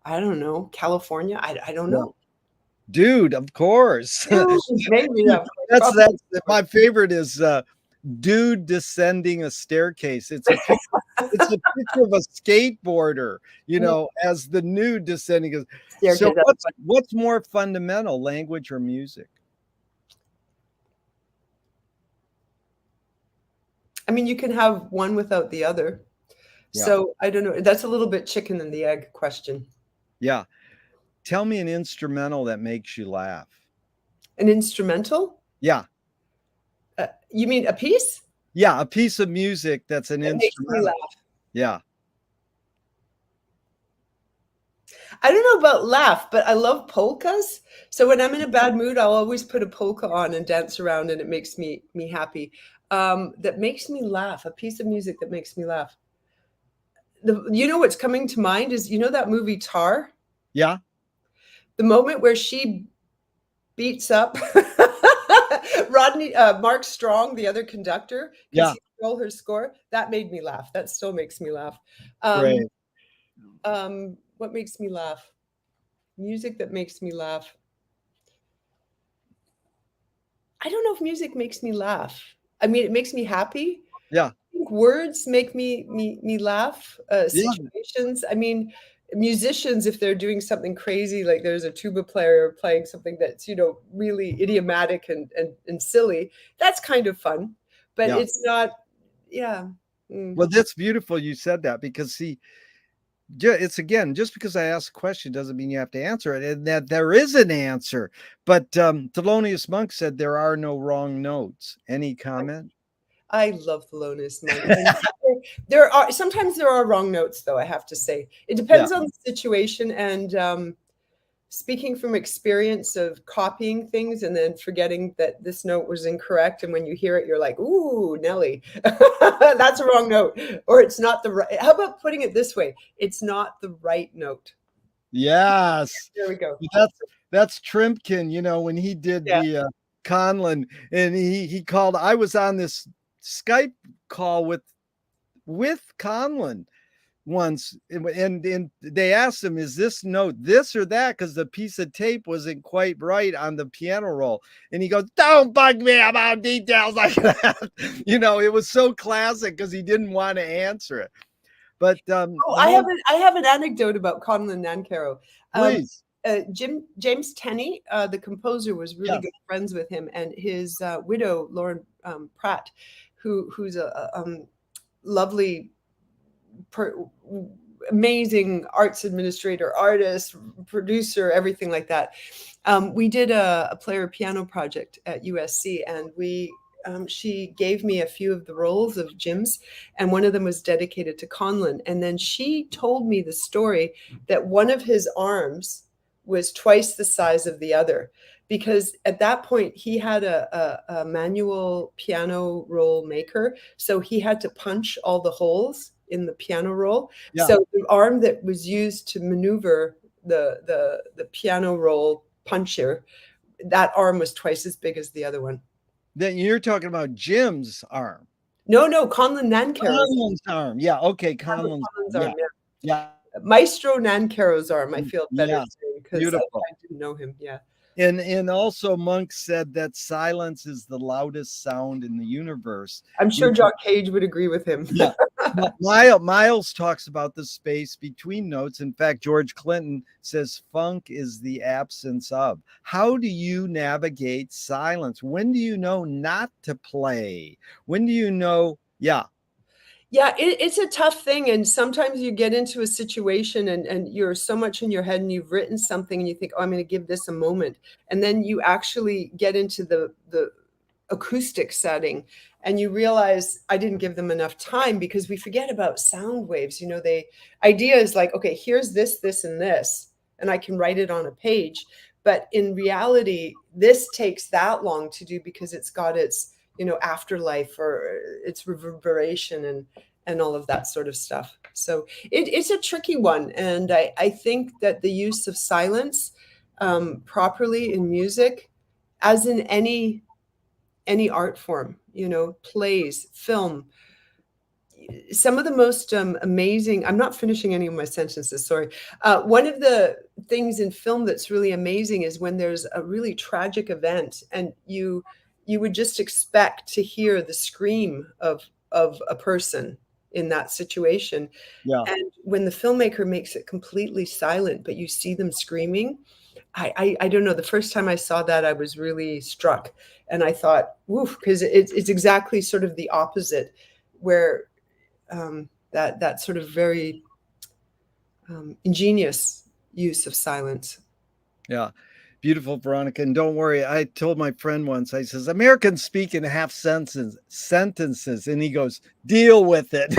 I don't know, California? I don't know. Dude, of course. Maybe that's my favorite is dude descending a staircase. It's a picture of a skateboarder, as the nude descending. So Staircase. what's more fundamental, language or music? I mean, you can have one without the other. Yeah. So I don't know. That's a little bit chicken and the egg question. Yeah. Tell me an instrumental that makes you laugh. An instrumental? Yeah. You mean a piece? Yeah, a piece of music that's an instrumental. Makes me laugh. Yeah. I don't know about laugh, but I love polkas. So when I'm in a bad mood, I'll always put a polka on and dance around, and it makes me happy. That makes me laugh. A piece of music that makes me laugh. What's coming to mind is that movie Tar? Yeah. The moment where she beats up Mark Strong, the other conductor, because he stole her score. That made me laugh. That still makes me laugh. Great. What makes me laugh? Music that makes me laugh. I don't know if music makes me laugh. I mean, it makes me happy. Yeah. I think words make me laugh. Situations. I mean, musicians, if they're doing something crazy, like there's a tuba player playing something that's really idiomatic and silly, that's kind of fun. But it's not. Yeah. Well, that's beautiful you said that, because see, it's again, just because I ask a question doesn't mean you have to answer it, and that there is an answer. But Thelonious Monk said there are no wrong notes. Any comment? I love Thelonious Monk. Sometimes there are wrong notes, though, I have to say. It depends on the situation, and speaking from experience of copying things and then forgetting that this note was incorrect, and when you hear it, you're like, ooh, Nelly, that's a wrong note, or it's not the right. How about putting it this way? It's not the right note. Yes. There we go. That's Trimpkin, when he did the Conlon, and he called. I was on this Skype call with Conlon once, and they asked him, is this note this or that, because the piece of tape wasn't quite right on the piano roll, and he goes, don't bug me about details like that. It was so classic because he didn't want to answer it. But I have an anecdote about Conlon Nancarrow. Please. James Tenney, the composer, was really good friends with him, and his widow, Lauren Pratt, who's a lovely, amazing arts administrator, artist, producer, everything like that. We did a player piano project at USC, and she gave me a few of the rolls of Jim's, and one of them was dedicated to Conlon. And then she told me the story that one of his arms was twice the size of the other, because at that point he had a manual piano roll maker, so he had to punch all the holes in the piano roll. So the arm that was used to maneuver the piano roll puncher, that arm was twice as big as the other one. Then you're talking about Jim's arm. No, Conlon Nancarrow's arm. Yeah, okay, Conlon's arm. Yeah. Maestro Nancarrow's arm, I feel better saying, because I didn't know him. Yeah. And also Monk said that silence is the loudest sound in the universe. I'm sure John Cage would agree with him. Yeah. Miles talks about the space between notes. In fact, George Clinton says funk is the absence of. How do you navigate silence? When do you know not to play? When do you know? Yeah, it's a tough thing. And sometimes you get into a situation and you're so much in your head, and you've written something and you think, oh, I'm going to give this a moment. And then you actually get into the acoustic setting and you realize I didn't give them enough time, because we forget about sound waves. Idea is like, okay, here's this, and this, and I can write it on a page. But in reality, this takes that long to do because it's got its afterlife or its reverberation and all of that sort of stuff. So it's a tricky one. And I think that the use of silence properly in music, as in any art form, plays, film, some of the most amazing, I'm not finishing any of my sentences, sorry. One of the things in film that's really amazing is when there's a really tragic event and you you would just expect to hear the scream of a person in that situation. Yeah. And when the filmmaker makes it completely silent, but you see them screaming, I don't know. The first time I saw that, I was really struck, and I thought, woof, because it's exactly sort of the opposite, where that sort of very ingenious use of silence. Yeah. Beautiful, Veronica. And don't worry, I told my friend once, I says, Americans speak in half sentences. And he goes, deal with it.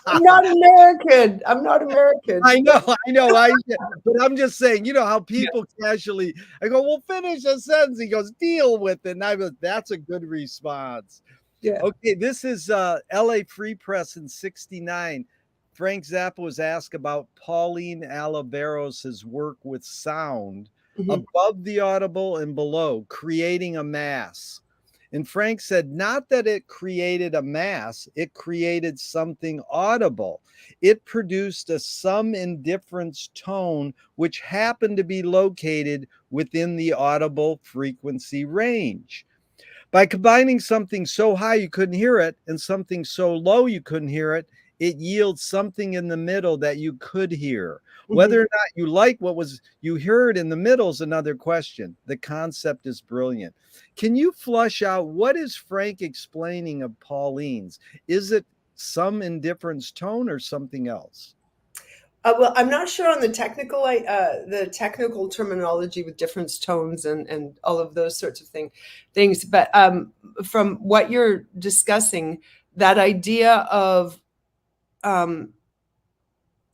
I'm not American. I'm not American. I know. But I'm just saying, you know how people casually, I go, well, finish a sentence. He goes, deal with it. And I go, that's a good response. Yeah. Okay, this is LA Free Press in '69. Frank Zappa was asked about Pauline Oliveros' work with sound above the audible and below, creating a mass. And Frank said, not that it created a mass, it created something audible. It produced a sum indifference tone, which happened to be located within the audible frequency range. By combining something so high you couldn't hear it and something so low you couldn't hear it, it yields something in the middle that you could hear. Whether or not you like what was you heard in the middle is another question. The concept is brilliant. Can you flush out what is Frank explaining of Pauline's? Is it some indifference tone or something else? Well, I'm not sure on the technical terminology with difference tones and all of those sorts of things. But from what you're discussing, that idea of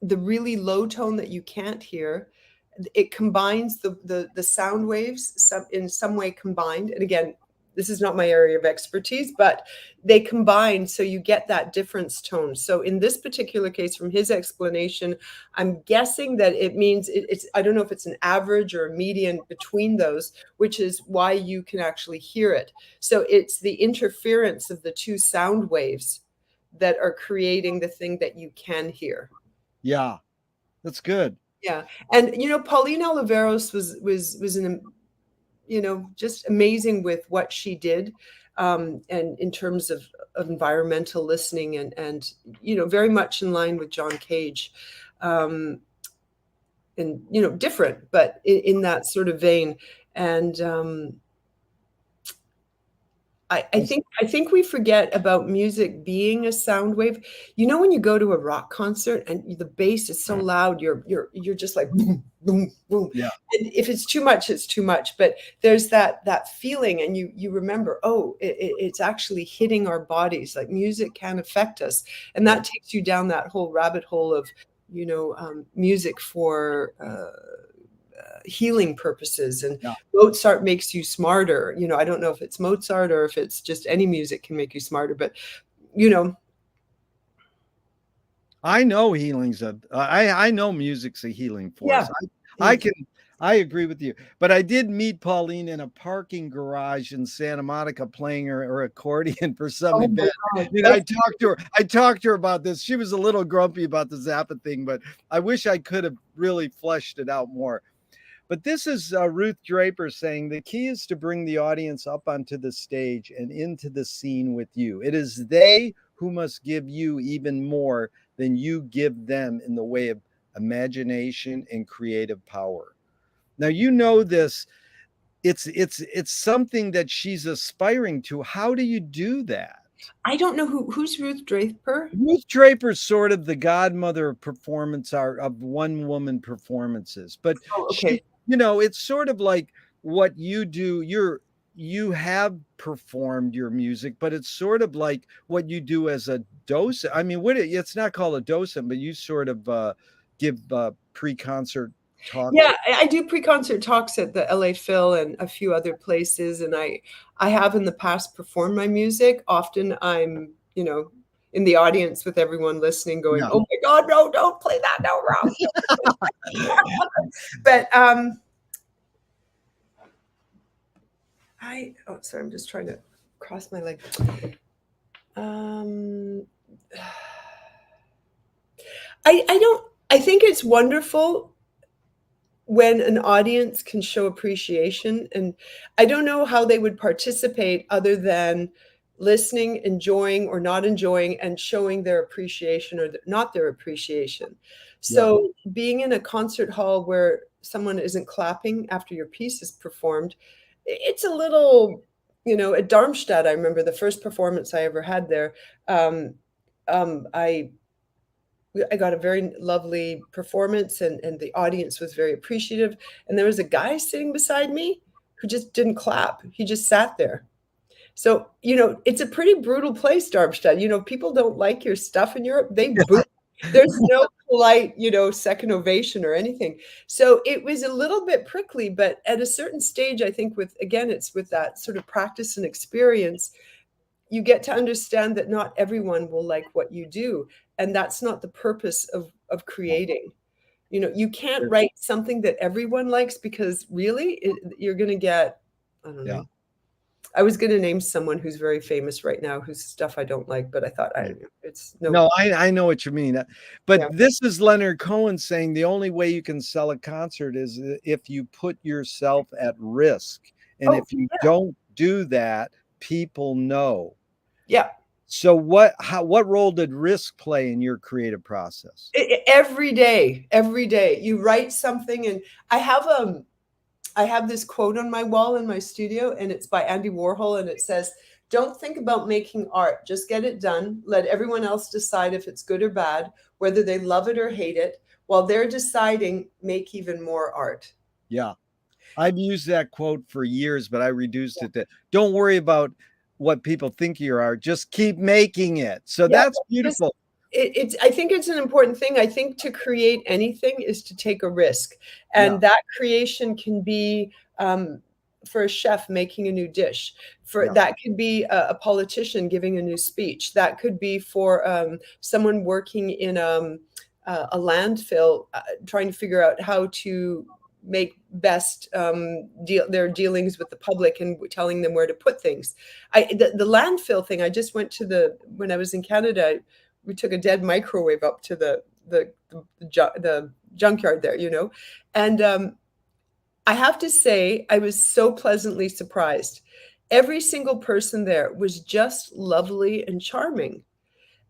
the really low tone that you can't hear, it combines the sound waves in some way combined. And again, this is not my area of expertise, but they combine so you get that difference tone. So in this particular case, from his explanation, I'm guessing that it means it's, I don't know if it's an average or a median between those, which is why you can actually hear it. So it's the interference of the two sound waves that are creating the thing that you can hear. Yeah, that's good. Yeah. And, Pauline Oliveros was an, just amazing with what she did. And in terms of environmental listening and, very much in line with John Cage. And, different, but in that sort of vein. And, I think we forget about music being a sound wave. When you go to a rock concert and the bass is so loud, you're just like boom, boom, boom. Yeah. And if it's too much, it's too much. But there's that feeling, and you remember, it's actually hitting our bodies. Like music can affect us, and that takes you down that whole rabbit hole of music for healing purposes. And Mozart makes you smarter. I don't know if it's Mozart or if it's just any music can make you smarter, but I know healing's I know music's a healing force. I agree with you. But I did meet Pauline in a parking garage in Santa Monica playing her accordion for some event. I talked to her about this. She was a little grumpy about the Zappa thing, but I wish I could have really fleshed it out more. But this is Ruth Draper saying the key is to bring the audience up onto the stage and into the scene with you. It is they who must give you even more than you give them in the way of imagination and creative power. Now, this, it's something that she's aspiring to. How do you do that? I don't know who's Ruth Draper. Ruth Draper's sort of the godmother of performance art, of one woman performances, but she, it's sort of like what you do. You have performed your music, but it's sort of like what you do as a docent. I mean, it's not called a docent, but you sort of give pre-concert talks. Yeah, I do pre-concert talks at the LA Phil and a few other places, and I have in the past performed my music. Often I'm, in the audience with everyone listening going, oh my God, no, don't play that, no, wrong. But sorry, I'm just trying to cross my leg. I think it's wonderful when an audience can show appreciation, and I don't know how they would participate other than listening, enjoying or not enjoying, and showing their appreciation or not their appreciation. Yeah. So being in a concert hall where someone isn't clapping after your piece is performed, it's a little, at Darmstadt, I remember the first performance I ever had there. Um, I got a very lovely performance, and the audience was very appreciative. And there was a guy sitting beside me who just didn't clap. He just sat there. So, it's a pretty brutal place, Darmstadt. People don't like your stuff in Europe. They boo. There's no polite, second ovation or anything. So it was a little bit prickly, but at a certain stage, I think it's with that sort of practice and experience, you get to understand that not everyone will like what you do. And that's not the purpose of creating. You can't write something that everyone likes, because really you're going to get, I don't know. I was going to name someone who's very famous right now whose stuff I don't like, but I thought it's no. No, I know what you mean. But Yeah. this is Leonard Cohen saying the only way you can sell a concert is if you put yourself at risk. And Oh, if you yeah. don't do that, people know. Yeah. So what role did risk play in your creative process? Every day you write something, and I have this quote on my wall in my studio, and it's by Andy Warhol, and it says, "Don't think about making art, just get it done. Let everyone else decide if it's good or bad, whether they love it or hate it. While they're deciding, make even more art." Yeah. I've used that quote for years, but I reduced it to, don't worry about what people think you are, just keep making it. So Yeah, that's beautiful. I think it's an important thing. I think to create anything is to take a risk, and that creation can be, for a chef making a new dish. That could be a politician giving a new speech. That could be for someone working in a landfill, trying to figure out how to make best their dealings with the public and telling them where to put things. The landfill thing, I just went to when I was in Canada, we took a dead microwave up to the junkyard there, and I have to say, I was so pleasantly surprised. Every single person there was just lovely and charming.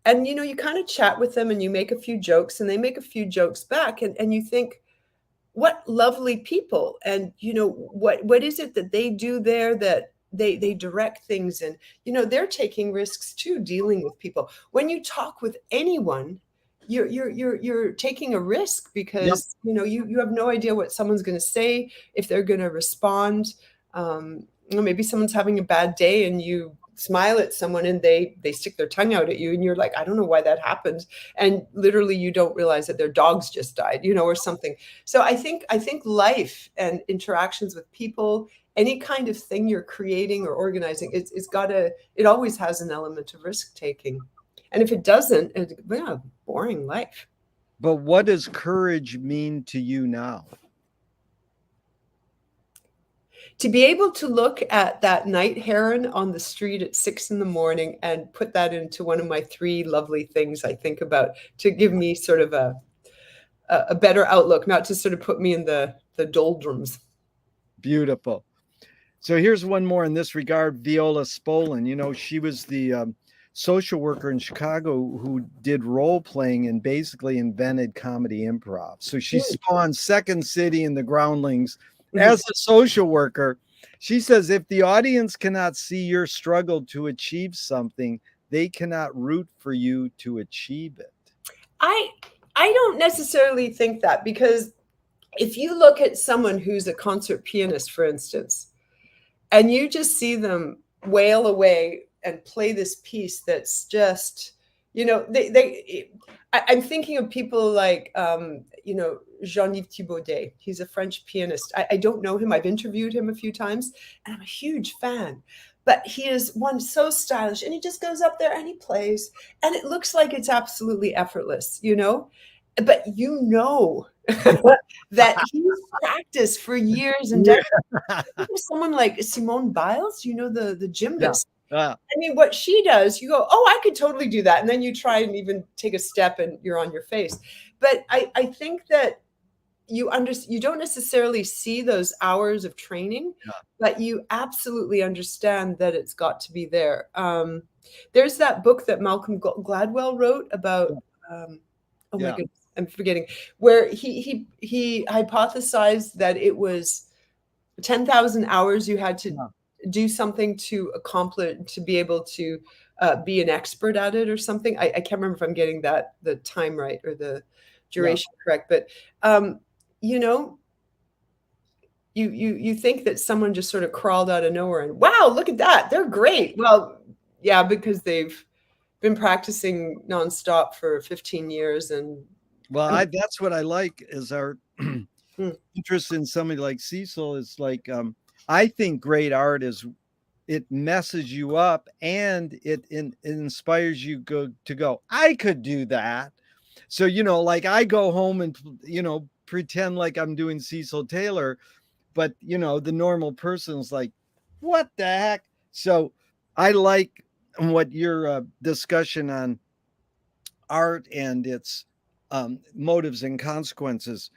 And you kind of chat with them and you make a few jokes and they make a few jokes back, and you think, what lovely people. And what is it that they do there, that they direct things, and they're taking risks too, dealing with people. When you talk with anyone, you're taking a risk, because you have no idea what someone's going to say, if they're going to respond. Maybe someone's having a bad day and you smile at someone and they stick their tongue out at you, and you're like, I don't know why that happened, and literally you don't realize that their dogs just died, or something. So I think life and interactions with people, any kind of thing you're creating or organizing, it always has an element of risk taking. And if it doesn't, boring life. But what does courage mean to you now? To be able to look at that night heron on the street at 6 a.m. and put that into one of my 3 lovely things I think about, to give me sort of a better outlook, not to sort of put me in the doldrums. Beautiful. So here's one more in this regard. Viola Spolin, she was the social worker in Chicago who did role playing and basically invented comedy improv. So she spawned Second City and the Groundlings. As a social worker, she says, if the audience cannot see your struggle to achieve something, they cannot root for you to achieve it. I don't necessarily think that, because if you look at someone who's a concert pianist, for instance, and you just see them wail away and play this piece that's just, I'm thinking of people like, Jean-Yves Thibaudet. He's a French pianist. I don't know him. I've interviewed him a few times, and I'm a huge fan. But he is one so stylish, and he just goes up there and he plays, and it looks like it's absolutely effortless, But that he's practiced for years and decades. Someone like Simone Biles, the gymnast. I mean, what she does, you go, oh, I could totally do that. And then you try and even take a step and you're on your face. But I think that you don't necessarily see those hours of training, Yeah. but you absolutely understand that it's got to be there. There's that book that Malcolm Gladwell wrote about, oh my Yeah. goodness, I'm forgetting, where he hypothesized that it was 10,000 hours you had to Yeah. do something to accomplish, to be able to be an expert at it or something. I can't remember if I'm getting the time right or the duration correct, but you know, you think that someone just sort of crawled out of nowhere and wow, look at that, they're great. Well, yeah, because they've been practicing nonstop for 15 years. And Well, um, that's what I like is our mm, interest in somebody like Cecil is like, I think great art is it messes you up and it inspires you to go, I could do that. So, like I go home and, pretend like I'm doing Cecil Taylor, but, the normal person's like, what the heck? So I like what your discussion on art and its motives and consequences.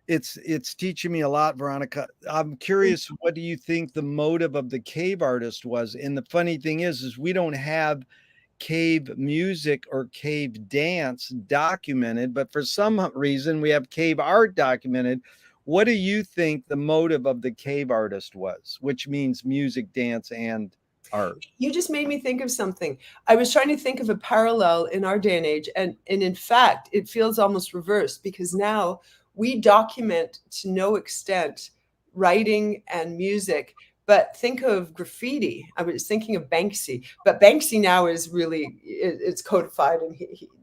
It's teaching me a lot, Veronica. I'm curious, what do you think the motive of the cave artist was? And the funny thing is we don't have cave music or cave dance documented, but for some reason we have cave art documented. What do you think the motive of the cave artist was, which means music, dance, and art? you just made me think of something. I was trying to think of a parallel in our day and age, and in fact, it feels almost reversed because now we document to no extent writing and music. But think of graffiti. I was thinking of Banksy, but Banksy now is really it's codified, and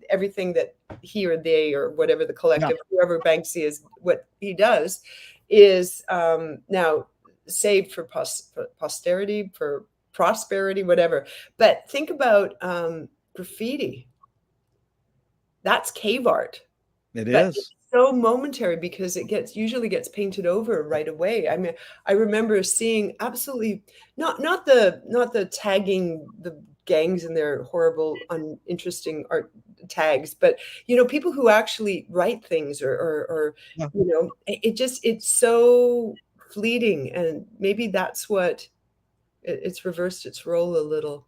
everything that he or they or whatever the Yeah. collective, whoever Banksy is, what he does is now saved for posterity, for prosperity, whatever. But think about graffiti. That's cave art, It but it's is. so momentary because it usually gets painted over right away. I mean, I remember seeing absolutely not the tagging the gangs and their horrible, uninteresting art tags, but people who actually write things or Yeah. it's so fleeting, and maybe that's what it's reversed its role a little.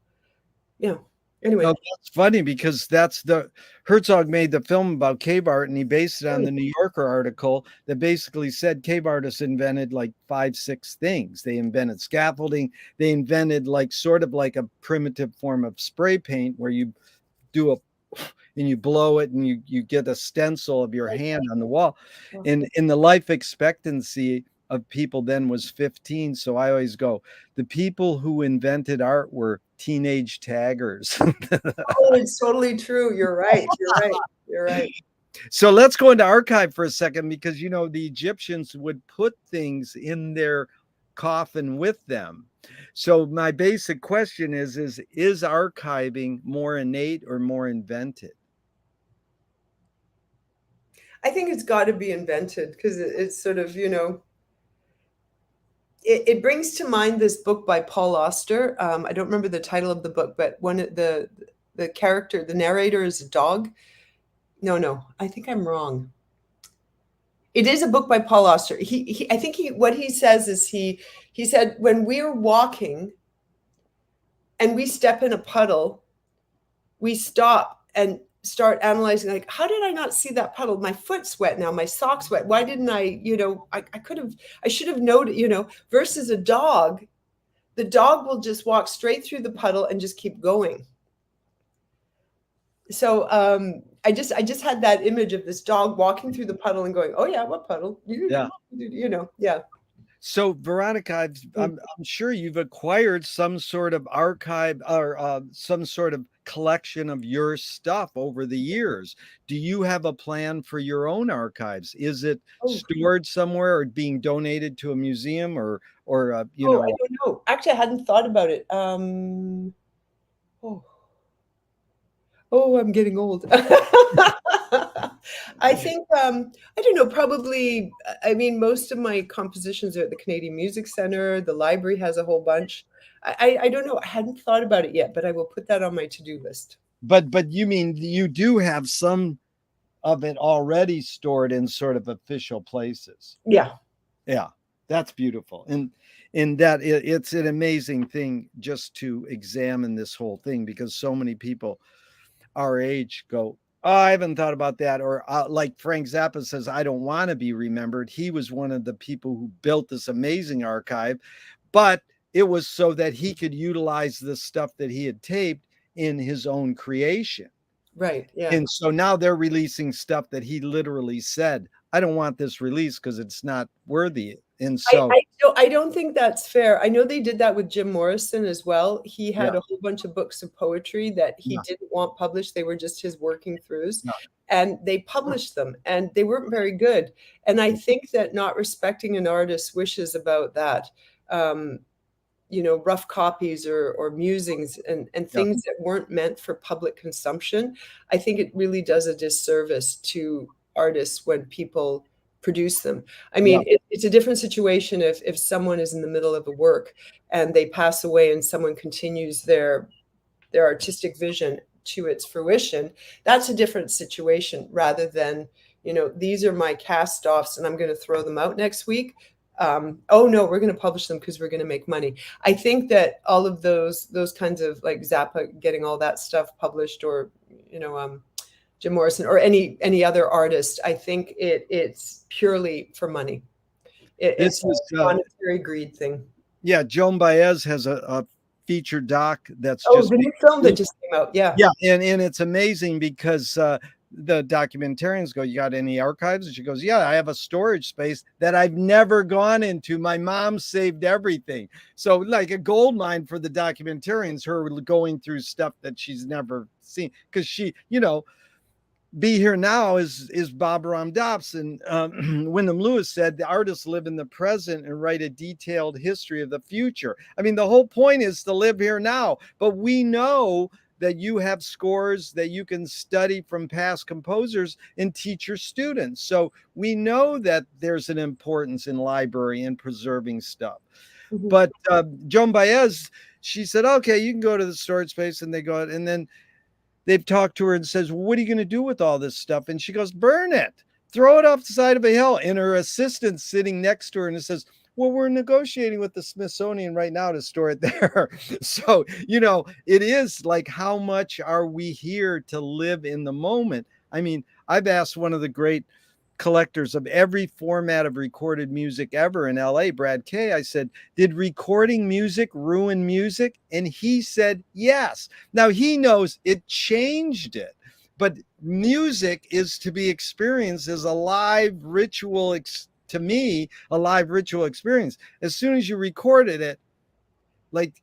Yeah. Anyway. No, that's funny because that's the Herzog made the film about cave art and he based it on Mm. the New Yorker article that basically said cave artists invented like 5, 6 things. They invented scaffolding. They invented like sort of like a primitive form of spray paint where you do a and you blow it and you get a stencil of your hand on the wall. And in the life expectancy of people then was 15. So I always go, the people who invented art were teenage taggers. Oh, it's totally true. You're right. You're right. You're right. So let's go into archive for a second because the Egyptians would put things in their coffin with them. So my basic question is archiving more innate or more invented? I think it's got to be invented because it's sort of, it brings to mind this book by Paul Auster. I don't remember the title of the book, but one of the character, the narrator is a dog. No, I think I'm wrong. It is a book by Paul Auster. I think what he says is he said when we're walking and we step in a puddle, we stop and start analyzing, like, how did I not see that puddle? My foot's wet now, my sock's wet. Why didn't I, I should have noted, versus a dog, the dog will just walk straight through the puddle and just keep going. So I just had that image of this dog walking through the puddle and going, oh yeah, what puddle? Yeah. Yeah. So Veronica, I'm sure you've acquired some sort of archive or some sort of collection of your stuff over the years. Do you have a plan for your own archives? Is it stored somewhere or being donated to a museum or I don't know. Actually, I hadn't thought about it. I'm getting old. I think, I don't know, probably, I mean, most of my compositions are at the Canadian Music Center. The library has a whole bunch. I don't know. I hadn't thought about it yet, but I will put that on my to-do list. But you mean you do have some of it already stored in sort of official places. Yeah. Yeah, that's beautiful. And in that it's an amazing thing just to examine this whole thing, because so many people our age go, oh, I haven't thought about that. Or like Frank Zappa says, I don't want to be remembered. He was one of the people who built this amazing archive, but it was so that he could utilize the stuff that he had taped in his own creation. Right. Yeah. And so now they're releasing stuff that he literally said, I don't want this released because it's not worthy. And so I don't think that's fair. I know they did that with Jim Morrison as well. He had yeah, a whole bunch of books of poetry that he yeah, didn't want published. They were just his working throughs. yeah, And they published them, and they weren't very good. And I think that not respecting an artist's wishes about that, rough copies or musings and yeah, things that weren't meant for public consumption, I think it really does a disservice to artists when people produce them. I yeah, mean, it's a different situation if someone is in the middle of a work and they pass away and someone continues their artistic vision to its fruition. That's a different situation rather than, these are my cast offs and I'm going to throw them out next week. Oh no, we're going to publish them because we're going to make money. I think that all of those kinds of, like Zappa getting all that stuff published, or Jim Morrison or any other artist, I think it's purely for money. It's a monetary greed thing. Yeah, Joan Baez has a feature doc that's Oh, just the new film that just came out. Yeah. yeah, and it's amazing because the documentarians go, you got any archives? And she goes, yeah, I have a storage space that I've never gone into. My mom saved everything. So like a gold mine for the documentarians, her going through stuff that she's never seen, because she, Be Here Now is Bob Ram Dops. And Wyndham Lewis said the artists live in the present and write a detailed history of the future. I mean, the whole point is to live here now. But we know that you have scores that you can study from past composers and teach your students. So we know that there's an importance in library and preserving stuff. Mm-hmm. But Joan Baez, she said, okay, you can go to the storage space, and they go, and then they've talked to her and says, well, what are you going to do with all this stuff? And she goes, burn it, throw it off the side of a hill. And her assistant sitting next to her and it says, well, we're negotiating with the Smithsonian right now to store it there. So, it is like, how much are we here to live in the moment? I mean, I've asked one of the great collectors of every format of recorded music ever in LA, Brad Kay, I said, did recording music ruin music? And he said, yes. Now he knows it changed it, but music is to be experienced as a live ritual, to me, a live ritual experience. As soon as you recorded it, like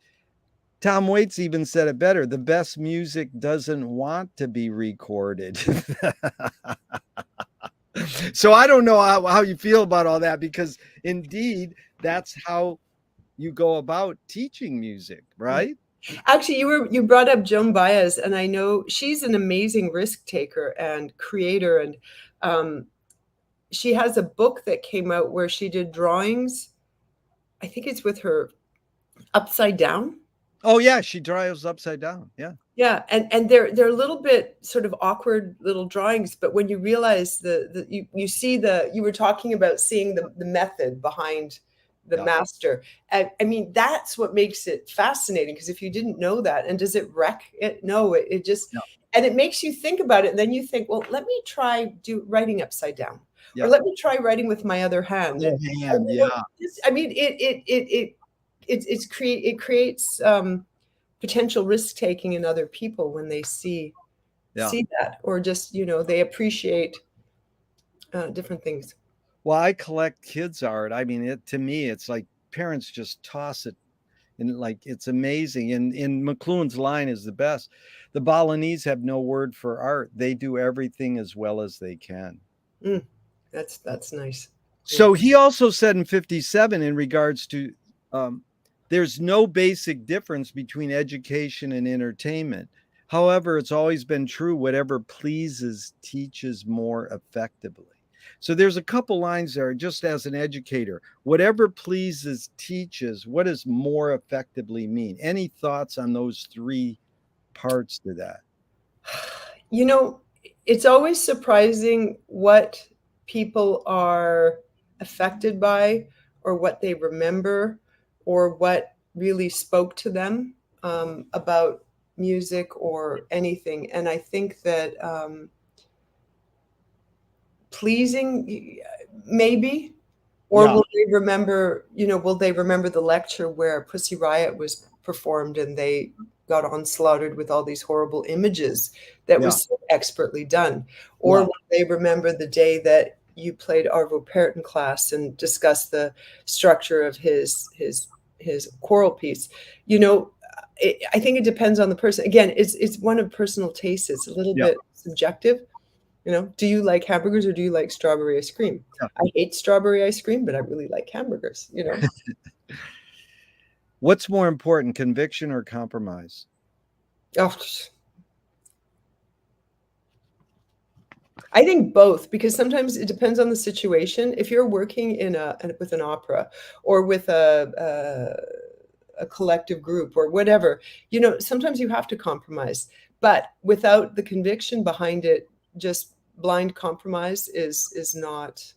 Tom Waits even said it better, the best music doesn't want to be recorded. So I don't know how you feel about all that, because indeed that's how you go about teaching music, right? Actually, you brought up Joan Baez, and I know she's an amazing risk taker and creator, and she has a book that came out where she did drawings. I think it's with her upside down. Oh yeah, she draws upside down. Yeah. Yeah, and they're a little bit sort of awkward little drawings, but when you realize you see you were talking about seeing the method behind the master. And I mean, that's what makes it fascinating, because if you didn't know that, and does it wreck it? No, it just, and it makes you think about it. And then you think, well, let me try writing upside down, or let me try writing with my other hand. I mean, it creates potential risk taking in other people when they see that, or just, they appreciate different things. Well, I collect kids' art. I mean, to me, it's like parents just toss it, and like, it's amazing. And McLuhan's line is the best. The Balinese have no word for art. They do everything as well as they can. That's nice. So he also said in 57, in regards to, there's no basic difference between education and entertainment. However, it's always been true, whatever pleases teaches more effectively. So there's a couple lines there, just as an educator. Whatever pleases teaches. What does more effectively mean? Any thoughts on those three parts to that? It's always surprising what people are affected by, or what they remember, or what really spoke to them about music or anything. And I think that pleasing, maybe, or Yeah, will they remember, will they remember the lecture where Pussy Riot was performed and they got onslaughted with all these horrible images that yeah, was so expertly done? Or yeah. will they remember the day that you played Arvo Pärt in class and discussed the structure of his choral piece? I think it depends on the person. Again, it's one of personal tastes. It's a little Yeah. bit subjective. Do you like hamburgers or do you like strawberry ice cream? Yeah. I hate strawberry ice cream, but I really like hamburgers. What's more important, conviction or compromise? Oh, I think both, because sometimes it depends on the situation. If you're working with an opera or with a collective group or whatever, sometimes you have to compromise. But without the conviction behind it, just blind compromise is not.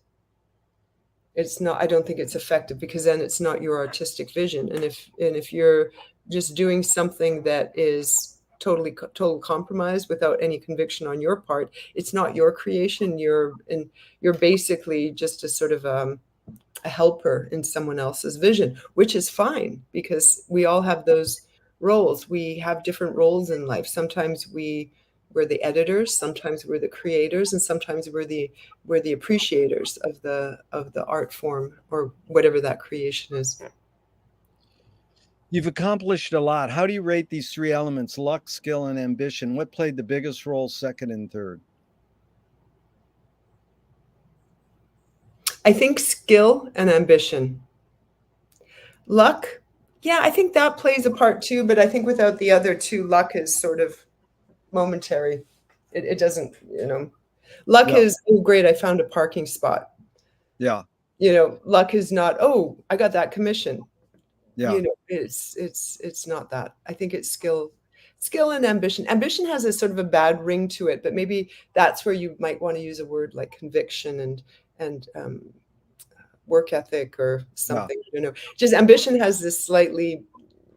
It's not. I don't think it's effective, because then it's not your artistic vision. And if you're just doing something that is total compromise without any conviction on your part, it's not your creation. You're basically just a sort of a helper in someone else's vision, which is fine, because we all have those roles. We have different roles in life. Sometimes we're the editors, sometimes we're the creators, and sometimes we're the appreciators of the art form, or whatever that creation is. You've accomplished a lot. How do you rate these three elements, luck, skill, and ambition? What played the biggest role, second and third? I think skill and ambition. Luck, yeah, I think that plays a part too, but I think without the other two, luck is sort of momentary. It doesn't, luck Yeah, is, oh great, I found a parking spot. yeah, Luck is not, oh, I got that commission. yeah. It's not that. I think it's skill and ambition. Ambition has a sort of a bad ring to it, but maybe that's where you might want to use a word like conviction and work ethic or Yeah. something. Just ambition has this slightly,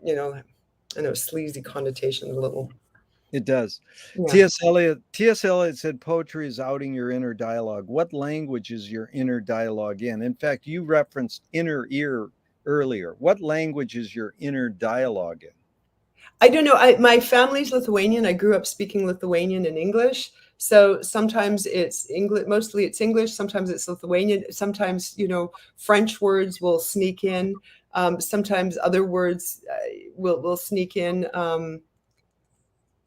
I know, sleazy connotation a little. It does. Yeah. T.S. Eliot said poetry is outing your inner dialogue. What language is your inner dialogue in? In fact, you referenced inner ear earlier. What language is your inner dialogue in? I don't know. My family's Lithuanian. I grew up speaking Lithuanian and English. So sometimes it's English, mostly it's English. Sometimes it's Lithuanian. Sometimes, French words will sneak in. Sometimes other words will sneak in.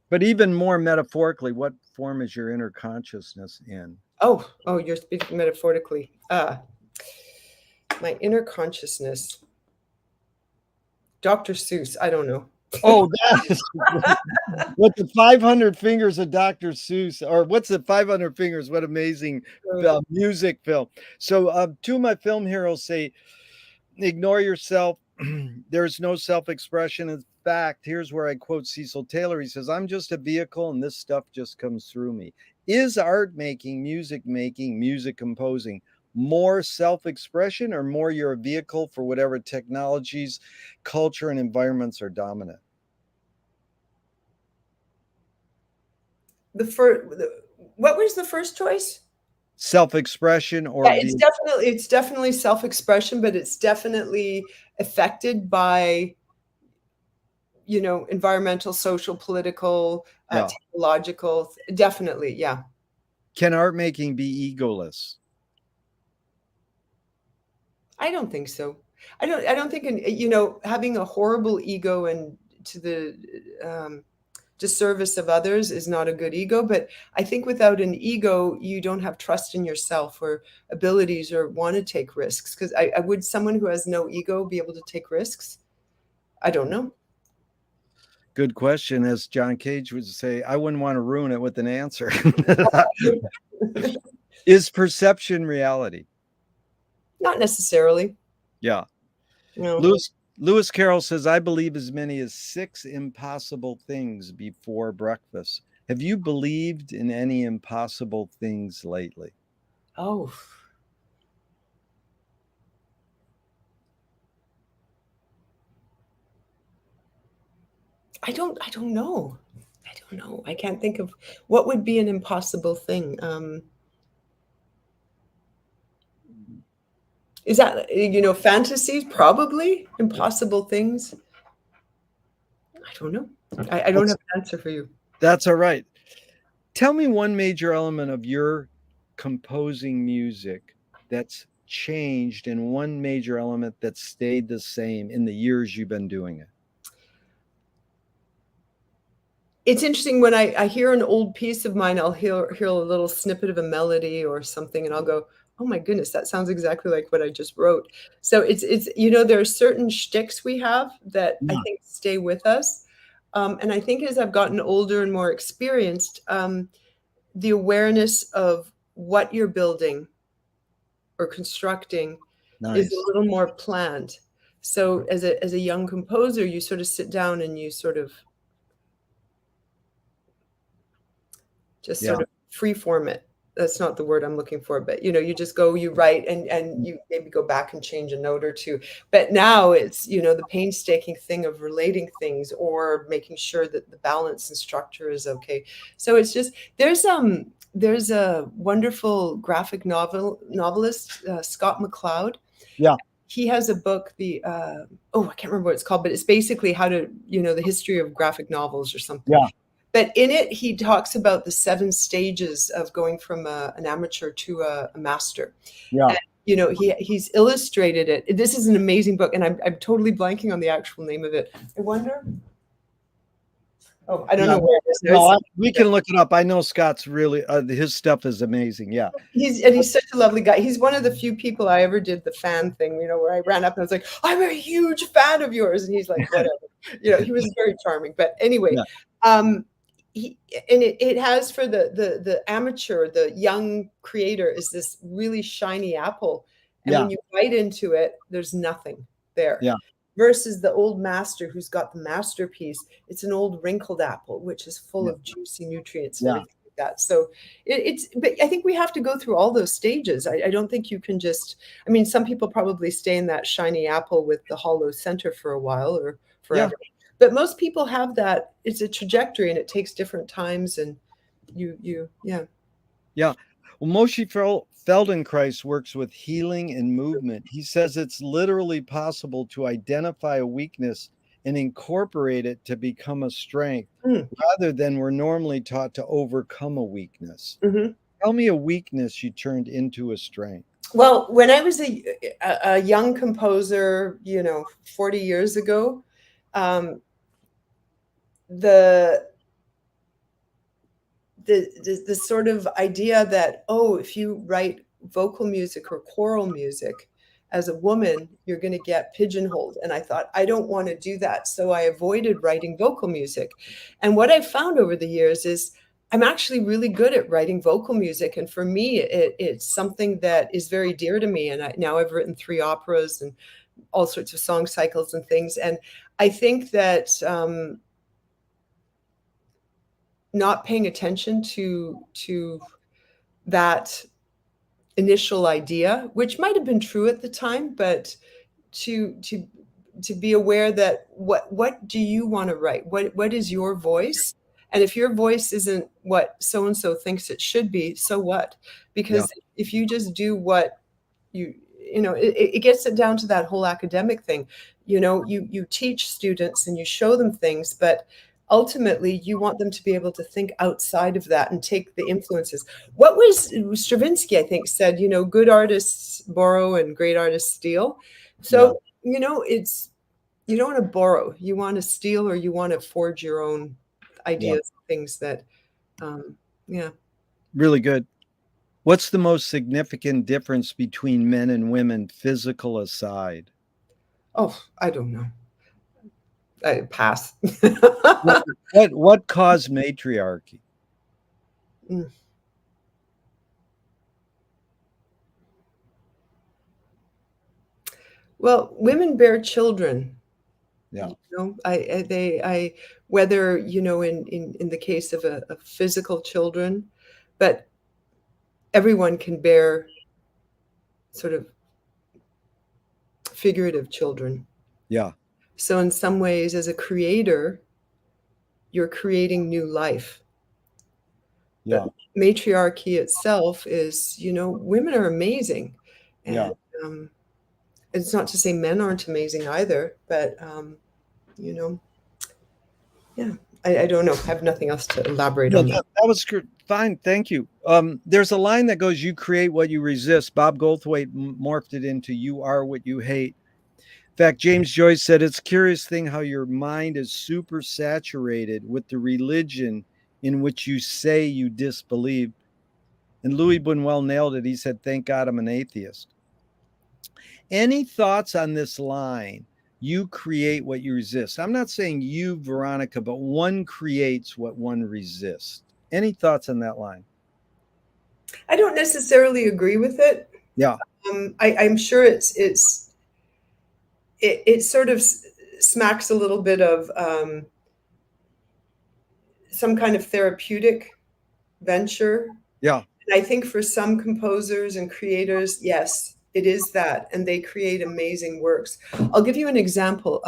But even more metaphorically, what form is your inner consciousness in? Oh, you're speaking metaphorically. My inner consciousness. Dr. Seuss. I don't know. Oh, that is what the 500 fingers of Dr. Seuss, or what's the 500 fingers? What amazing music film. So, two of my film heroes say, ignore yourself. There's no self expression. In fact, here's where I quote Cecil Taylor. He says, I'm just a vehicle and this stuff just comes through me. Is art making, music composing more self expression, or more you're a vehicle for whatever technologies, culture, and environments are dominant? What was the first choice? Self-expression or Yeah, it's definitely self-expression, but it's definitely affected by, environmental, social, political, yeah. technological. Definitely, yeah. Can art making be egoless? I don't think so. I don't think, having a horrible ego and to the disservice of others is not a good ego. But I think without an ego, you don't have trust in yourself or abilities or want to take risks. Because I would someone who has no ego be able to take risks? I don't know. Good question. As John Cage would say, I wouldn't want to ruin it with an answer. Is perception reality? Not necessarily. Yeah. No. Lewis Carroll says, I believe as many as 6 impossible things before breakfast. Have you believed in any impossible things lately? Oh, I don't know. I don't know. I can't think of what would be an impossible thing. Is that, fantasies? Probably impossible things. I don't know. I don't That's have an answer for you. that's all right. Tell me one major element of your composing music that's changed and one major element that stayed the same in the years you've been doing it. It's interesting when I hear an old piece of mine, I'll hear a little snippet of a melody or something, and I'll go, "Oh my goodness, that sounds exactly like what I just wrote." So it's there are certain shticks we have that I Yeah, think stay with us. And I think as I've gotten older and more experienced, the awareness of what you're building or constructing is a nice. little more planned. So as a young composer, you sort of sit down and you sort of just Yeah, sort of free form it. That's not the word I'm looking for, but you just go, you write, and you maybe go back and change a note or two. But now it's, the painstaking thing of relating things or making sure that the balance and structure is okay. So it's just there's a wonderful graphic novelist, Scott McCloud. yeah, He has a book, I can't remember what it's called, but it's basically how to, the history of graphic novels or something. yeah, But in it, he talks about the 7 stages of going from an amateur to a master. yeah. And, he's illustrated it. This is an amazing book, and I'm totally blanking on the actual name of it. I wonder. Oh, I don't Yeah, know where it is. no, we can look it up. I know Scott's really his stuff is amazing. Yeah, He's such a lovely guy. He's one of the few people I ever did the fan thing, where I ran up and I was like, "I'm a huge fan of yours," and he's like, "Whatever." He was very charming. But anyway, yeah, um, it has for the amateur, the young creator, is this really shiny apple, and yeah, when you bite into it, there's nothing there. yeah, Versus the old master who's got the masterpiece, it's an old wrinkled apple, which is full yeah, of juicy nutrients and yeah. everything like that. So but I think we have to go through all those stages. I don't think you can just, I mean, some people probably stay in that shiny apple with the hollow center for a while or Yeah. forever. But most people have that. It's a trajectory and it takes different times. And yeah. Yeah. Well, Moshe Feldenkrais works with healing and movement. He says it's literally possible to identify a weakness and incorporate it to become a strength rather than we're normally taught to overcome a weakness. Mm-hmm. Tell me a weakness you turned into a strength. Well, when I was a young composer, 40 years ago, um, the the sort of idea that, oh, if you write vocal music or choral music as a woman, you're going to get pigeonholed. And I thought, I don't want to do that. So I avoided writing vocal music. And what I've found over the years is I'm actually really good at writing vocal music. And for me, it's something that is very dear to me. And now I've written 3 operas and all sorts of song cycles and things. And I think that not paying attention to that initial idea, which might have been true at the time, but to be aware that what do you want to write? What is your voice? And if your voice isn't what so and so thinks it should be, so what? Yeah. Because if you just do what it gets it down to that whole academic thing. You teach students and you show them things, but ultimately you want them to be able to think outside of that and take the influences. What was Stravinsky, I think, said, good artists borrow and great artists steal. Yeah. So, it's, you don't want to borrow, you want to steal, or you want to forge your own Yeah. ideas, things that, yeah. Really good. What's the most significant difference between men and women, physical aside? Oh, I don't know. I pass. What caused matriarchy? Mm. Well, women bear children. Yeah. You know, I whether, you know, in the case of a physical children, but everyone can bear sort of figurative children. Yeah. So in some ways, as a creator, you're creating new life. But Yeah. matriarchy itself is, you know, women are amazing. Yeah. And it's not to say men aren't amazing either, but, you know, yeah, I don't know. I have nothing else to elaborate Yeah, on that. that was fine. Thank you. There's a line that goes, "You create what you resist." Bob Goldthwait morphed it into, "You are what you hate." In fact, James Joyce said, "It's a curious thing how your mind is super saturated with the religion in which you say you disbelieve." And Louis Buñuel nailed it. He said, "Thank God I'm an atheist." Any thoughts on this line? You create what you resist. I'm not saying you, Veronika, but one creates what one resists. Any thoughts on that line? I don't necessarily agree with it. Yeah. I'm sure it sort of smacks a little bit of some kind of therapeutic venture. Yeah. And I think for some composers and creators, yes, it is that, and they create amazing works. I'll give you an example.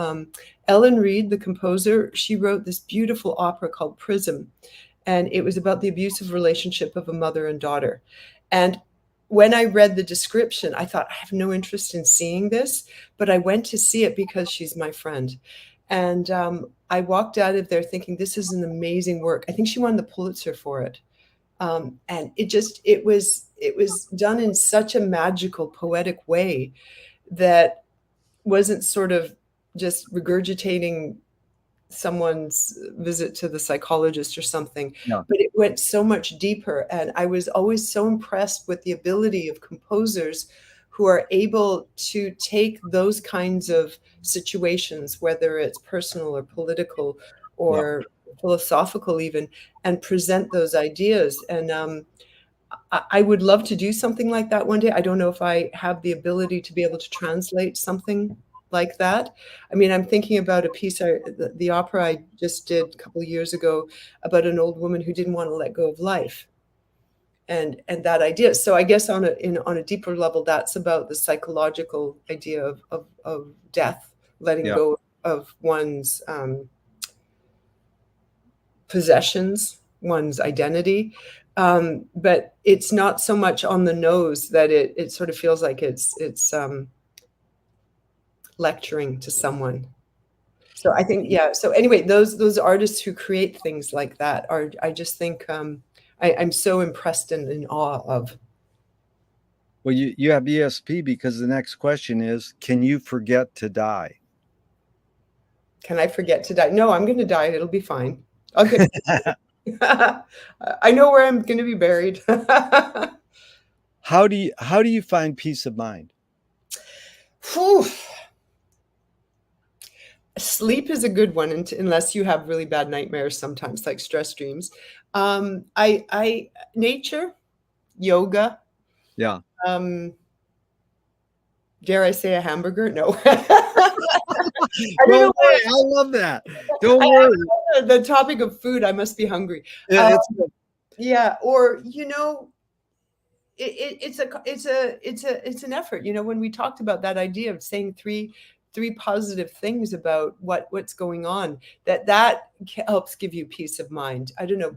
Ellen Reed, the composer, she wrote this beautiful opera called Prism, and it was about the abusive relationship of a mother and daughter. And when I read the description, I thought, I have no interest in seeing this, but I went to see it because she's my friend. And I walked out of there thinking, this is an amazing work. I think she won the Pulitzer for it. And it was done in such a magical, poetic way that wasn't sort of just regurgitating someone's visit to the psychologist or something, Yeah. but it went so much deeper. And I was always so impressed with the ability of composers who are able to take those kinds of situations, whether it's personal or political Yeah. or philosophical even, and present those ideas. And I would love to do something like that one day. I don't know if I have the ability to be able to translate something like that. I mean, I'm thinking about a piece, the opera I just did a couple of years ago about an old woman who didn't want to let go of life, and that idea. So I guess on a deeper level, that's about the psychological idea of death, letting Yeah. go of one's possessions, one's identity. But it's not so much on the nose that it sort of feels like it's lecturing to someone. So I think, yeah. So anyway, those artists who create things like that are, I just think, I'm so impressed and in awe of. Well, you have ESP because the next question is, can you forget to die? Can I forget to die? No, I'm going to die. It'll be fine. Okay. I know where I'm going to be buried. How do you find peace of mind? Whew. Sleep is a good one unless you have really bad nightmares sometimes, like stress dreams. I nature, yoga, Yeah. um, dare I say a hamburger? No. I don't Don't know why. worry. I love that. Don't worry. The topic of food, I must be hungry. It's Yeah, or you know, it's an effort. You know, when we talked about that idea of saying three positive things about what's going on, that helps give you peace of mind. I don't know.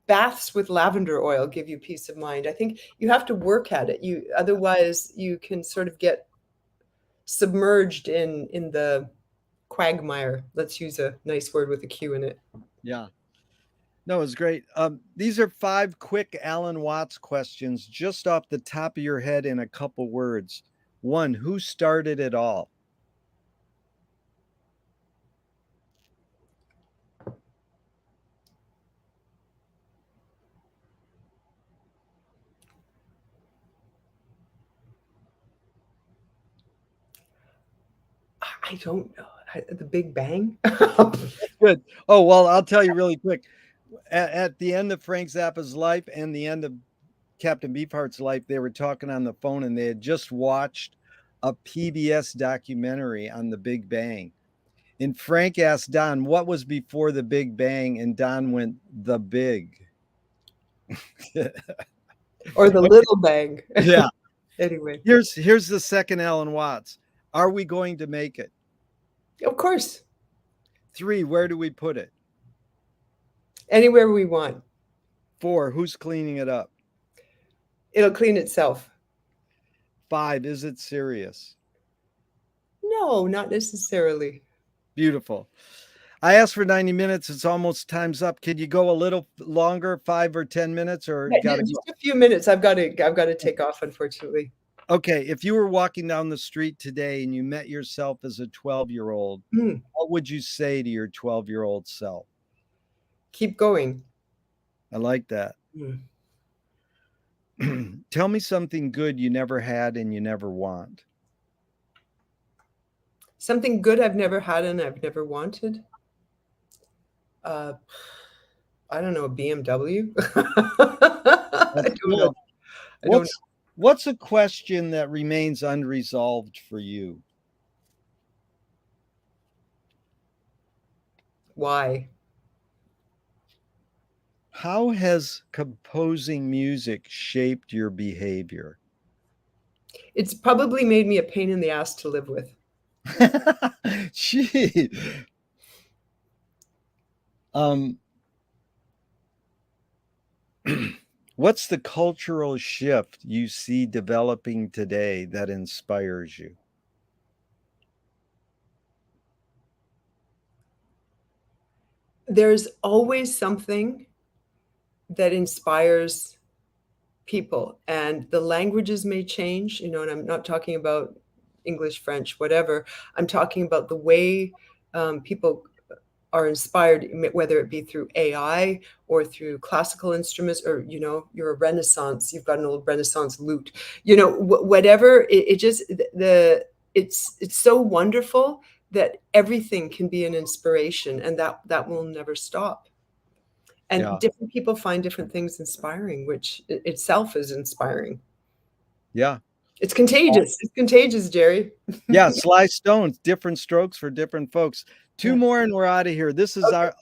Baths with lavender oil give you peace of mind. I think you have to work at it. Otherwise you can sort of get submerged in the quagmire. Let's use a nice word with a Q in it. yeah. No, it's great. These are 5 quick Alan Watts questions just off the top of your head in a couple words. 1, who started it all? I don't know. The Big Bang. Good. Oh, well, I'll tell you really quick. At the end of Frank Zappa's life and the end of Captain Beefheart's life, they were talking on the phone and they had just watched a PBS documentary on the Big Bang. And Frank asked Don, what was before the Big Bang? And Don went, the big. Or the little bang. Yeah. Anyway. Here's the second Alan Watts. Are we going to make it? Of course. 3, where do we put it? Anywhere we want. 4, who's cleaning it up? It'll clean itself. 5, is it serious? No, not necessarily. Beautiful. I asked for 90 minutes. It's almost time's up. Can you go a little longer, 5 or 10 minutes, or gotta just go? a few minutes. I've got to take off, unfortunately. Okay. If you were walking down the street today and you met yourself as a 12-year-old, what would you say to your 12-year-old self? Keep going. I like that. Tell me something good you never had and you never want. Something good I've never had and I've never wanted. I don't know, a BMW. I don't know. What's a question that remains unresolved for you? Why? How has composing music shaped your behavior? It's probably made me a pain in the ass to live with. Gee. What's the cultural shift you see developing today that inspires you? There's always something that inspires people, and the languages may change, and I'm not talking about English, French, whatever. I'm talking about the way people are inspired, whether it be through AI or through classical instruments, or you're a Renaissance, you've got an old Renaissance lute, whatever. It's so wonderful that everything can be an inspiration, and that will never stop. And different people find different things inspiring, which itself is inspiring. Yeah. It's contagious. It's contagious, Jerry. Yeah, Sly Stones, different strokes for different folks. 2 more and we're out of here. This is our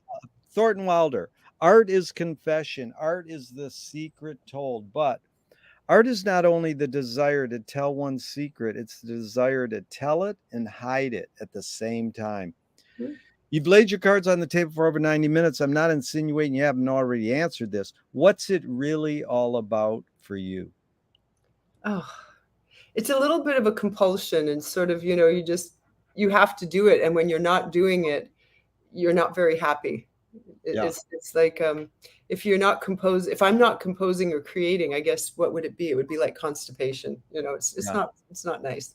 Thornton Wilder. Art is confession. Art is the secret told. But art is not only the desire to tell one's secret, it's the desire to tell it and hide it at the same time. You've laid your cards on the table for over 90 minutes. I'm not insinuating you haven't already answered this. What's it really all about for you? Oh, it's a little bit of a compulsion, and sort of, you have to do it. And when you're not doing it, you're not very happy. It's like, if I'm not composing or creating, I guess, what would it be? It would be like constipation. It's not nice.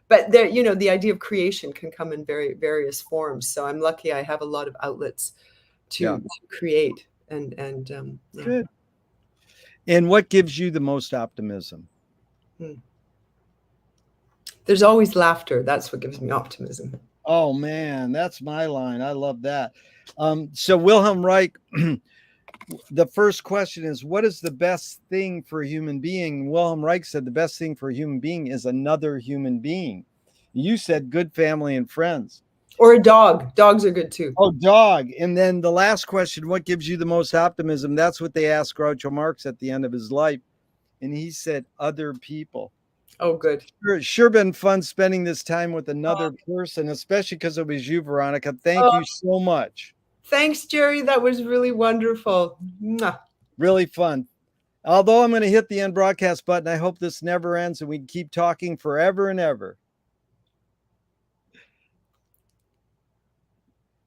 But there, the idea of creation can come in very various forms. So I'm lucky I have a lot of outlets to create. And Good. And what gives you the most optimism? There's always laughter. That's what gives me optimism. Oh man, that's my line. I love that. So Wilhelm Reich, the first question is, what is the best thing for a human being? Wilhelm Reich said the best thing for a human being is another human being. You said good family and friends. Or a dog. Dogs are good too. Oh, dog. And then the last question, what gives you the most optimism? That's what they asked Groucho Marx at the end of his life. And he said, other people. Oh, good. Sure been fun spending this time with another person, especially because it was you, Veronika. Thank you so much. Thanks, Jerry. That was really wonderful. Mwah. Really fun. Although I'm going to hit the end broadcast button, I hope this never ends and we can keep talking forever and ever.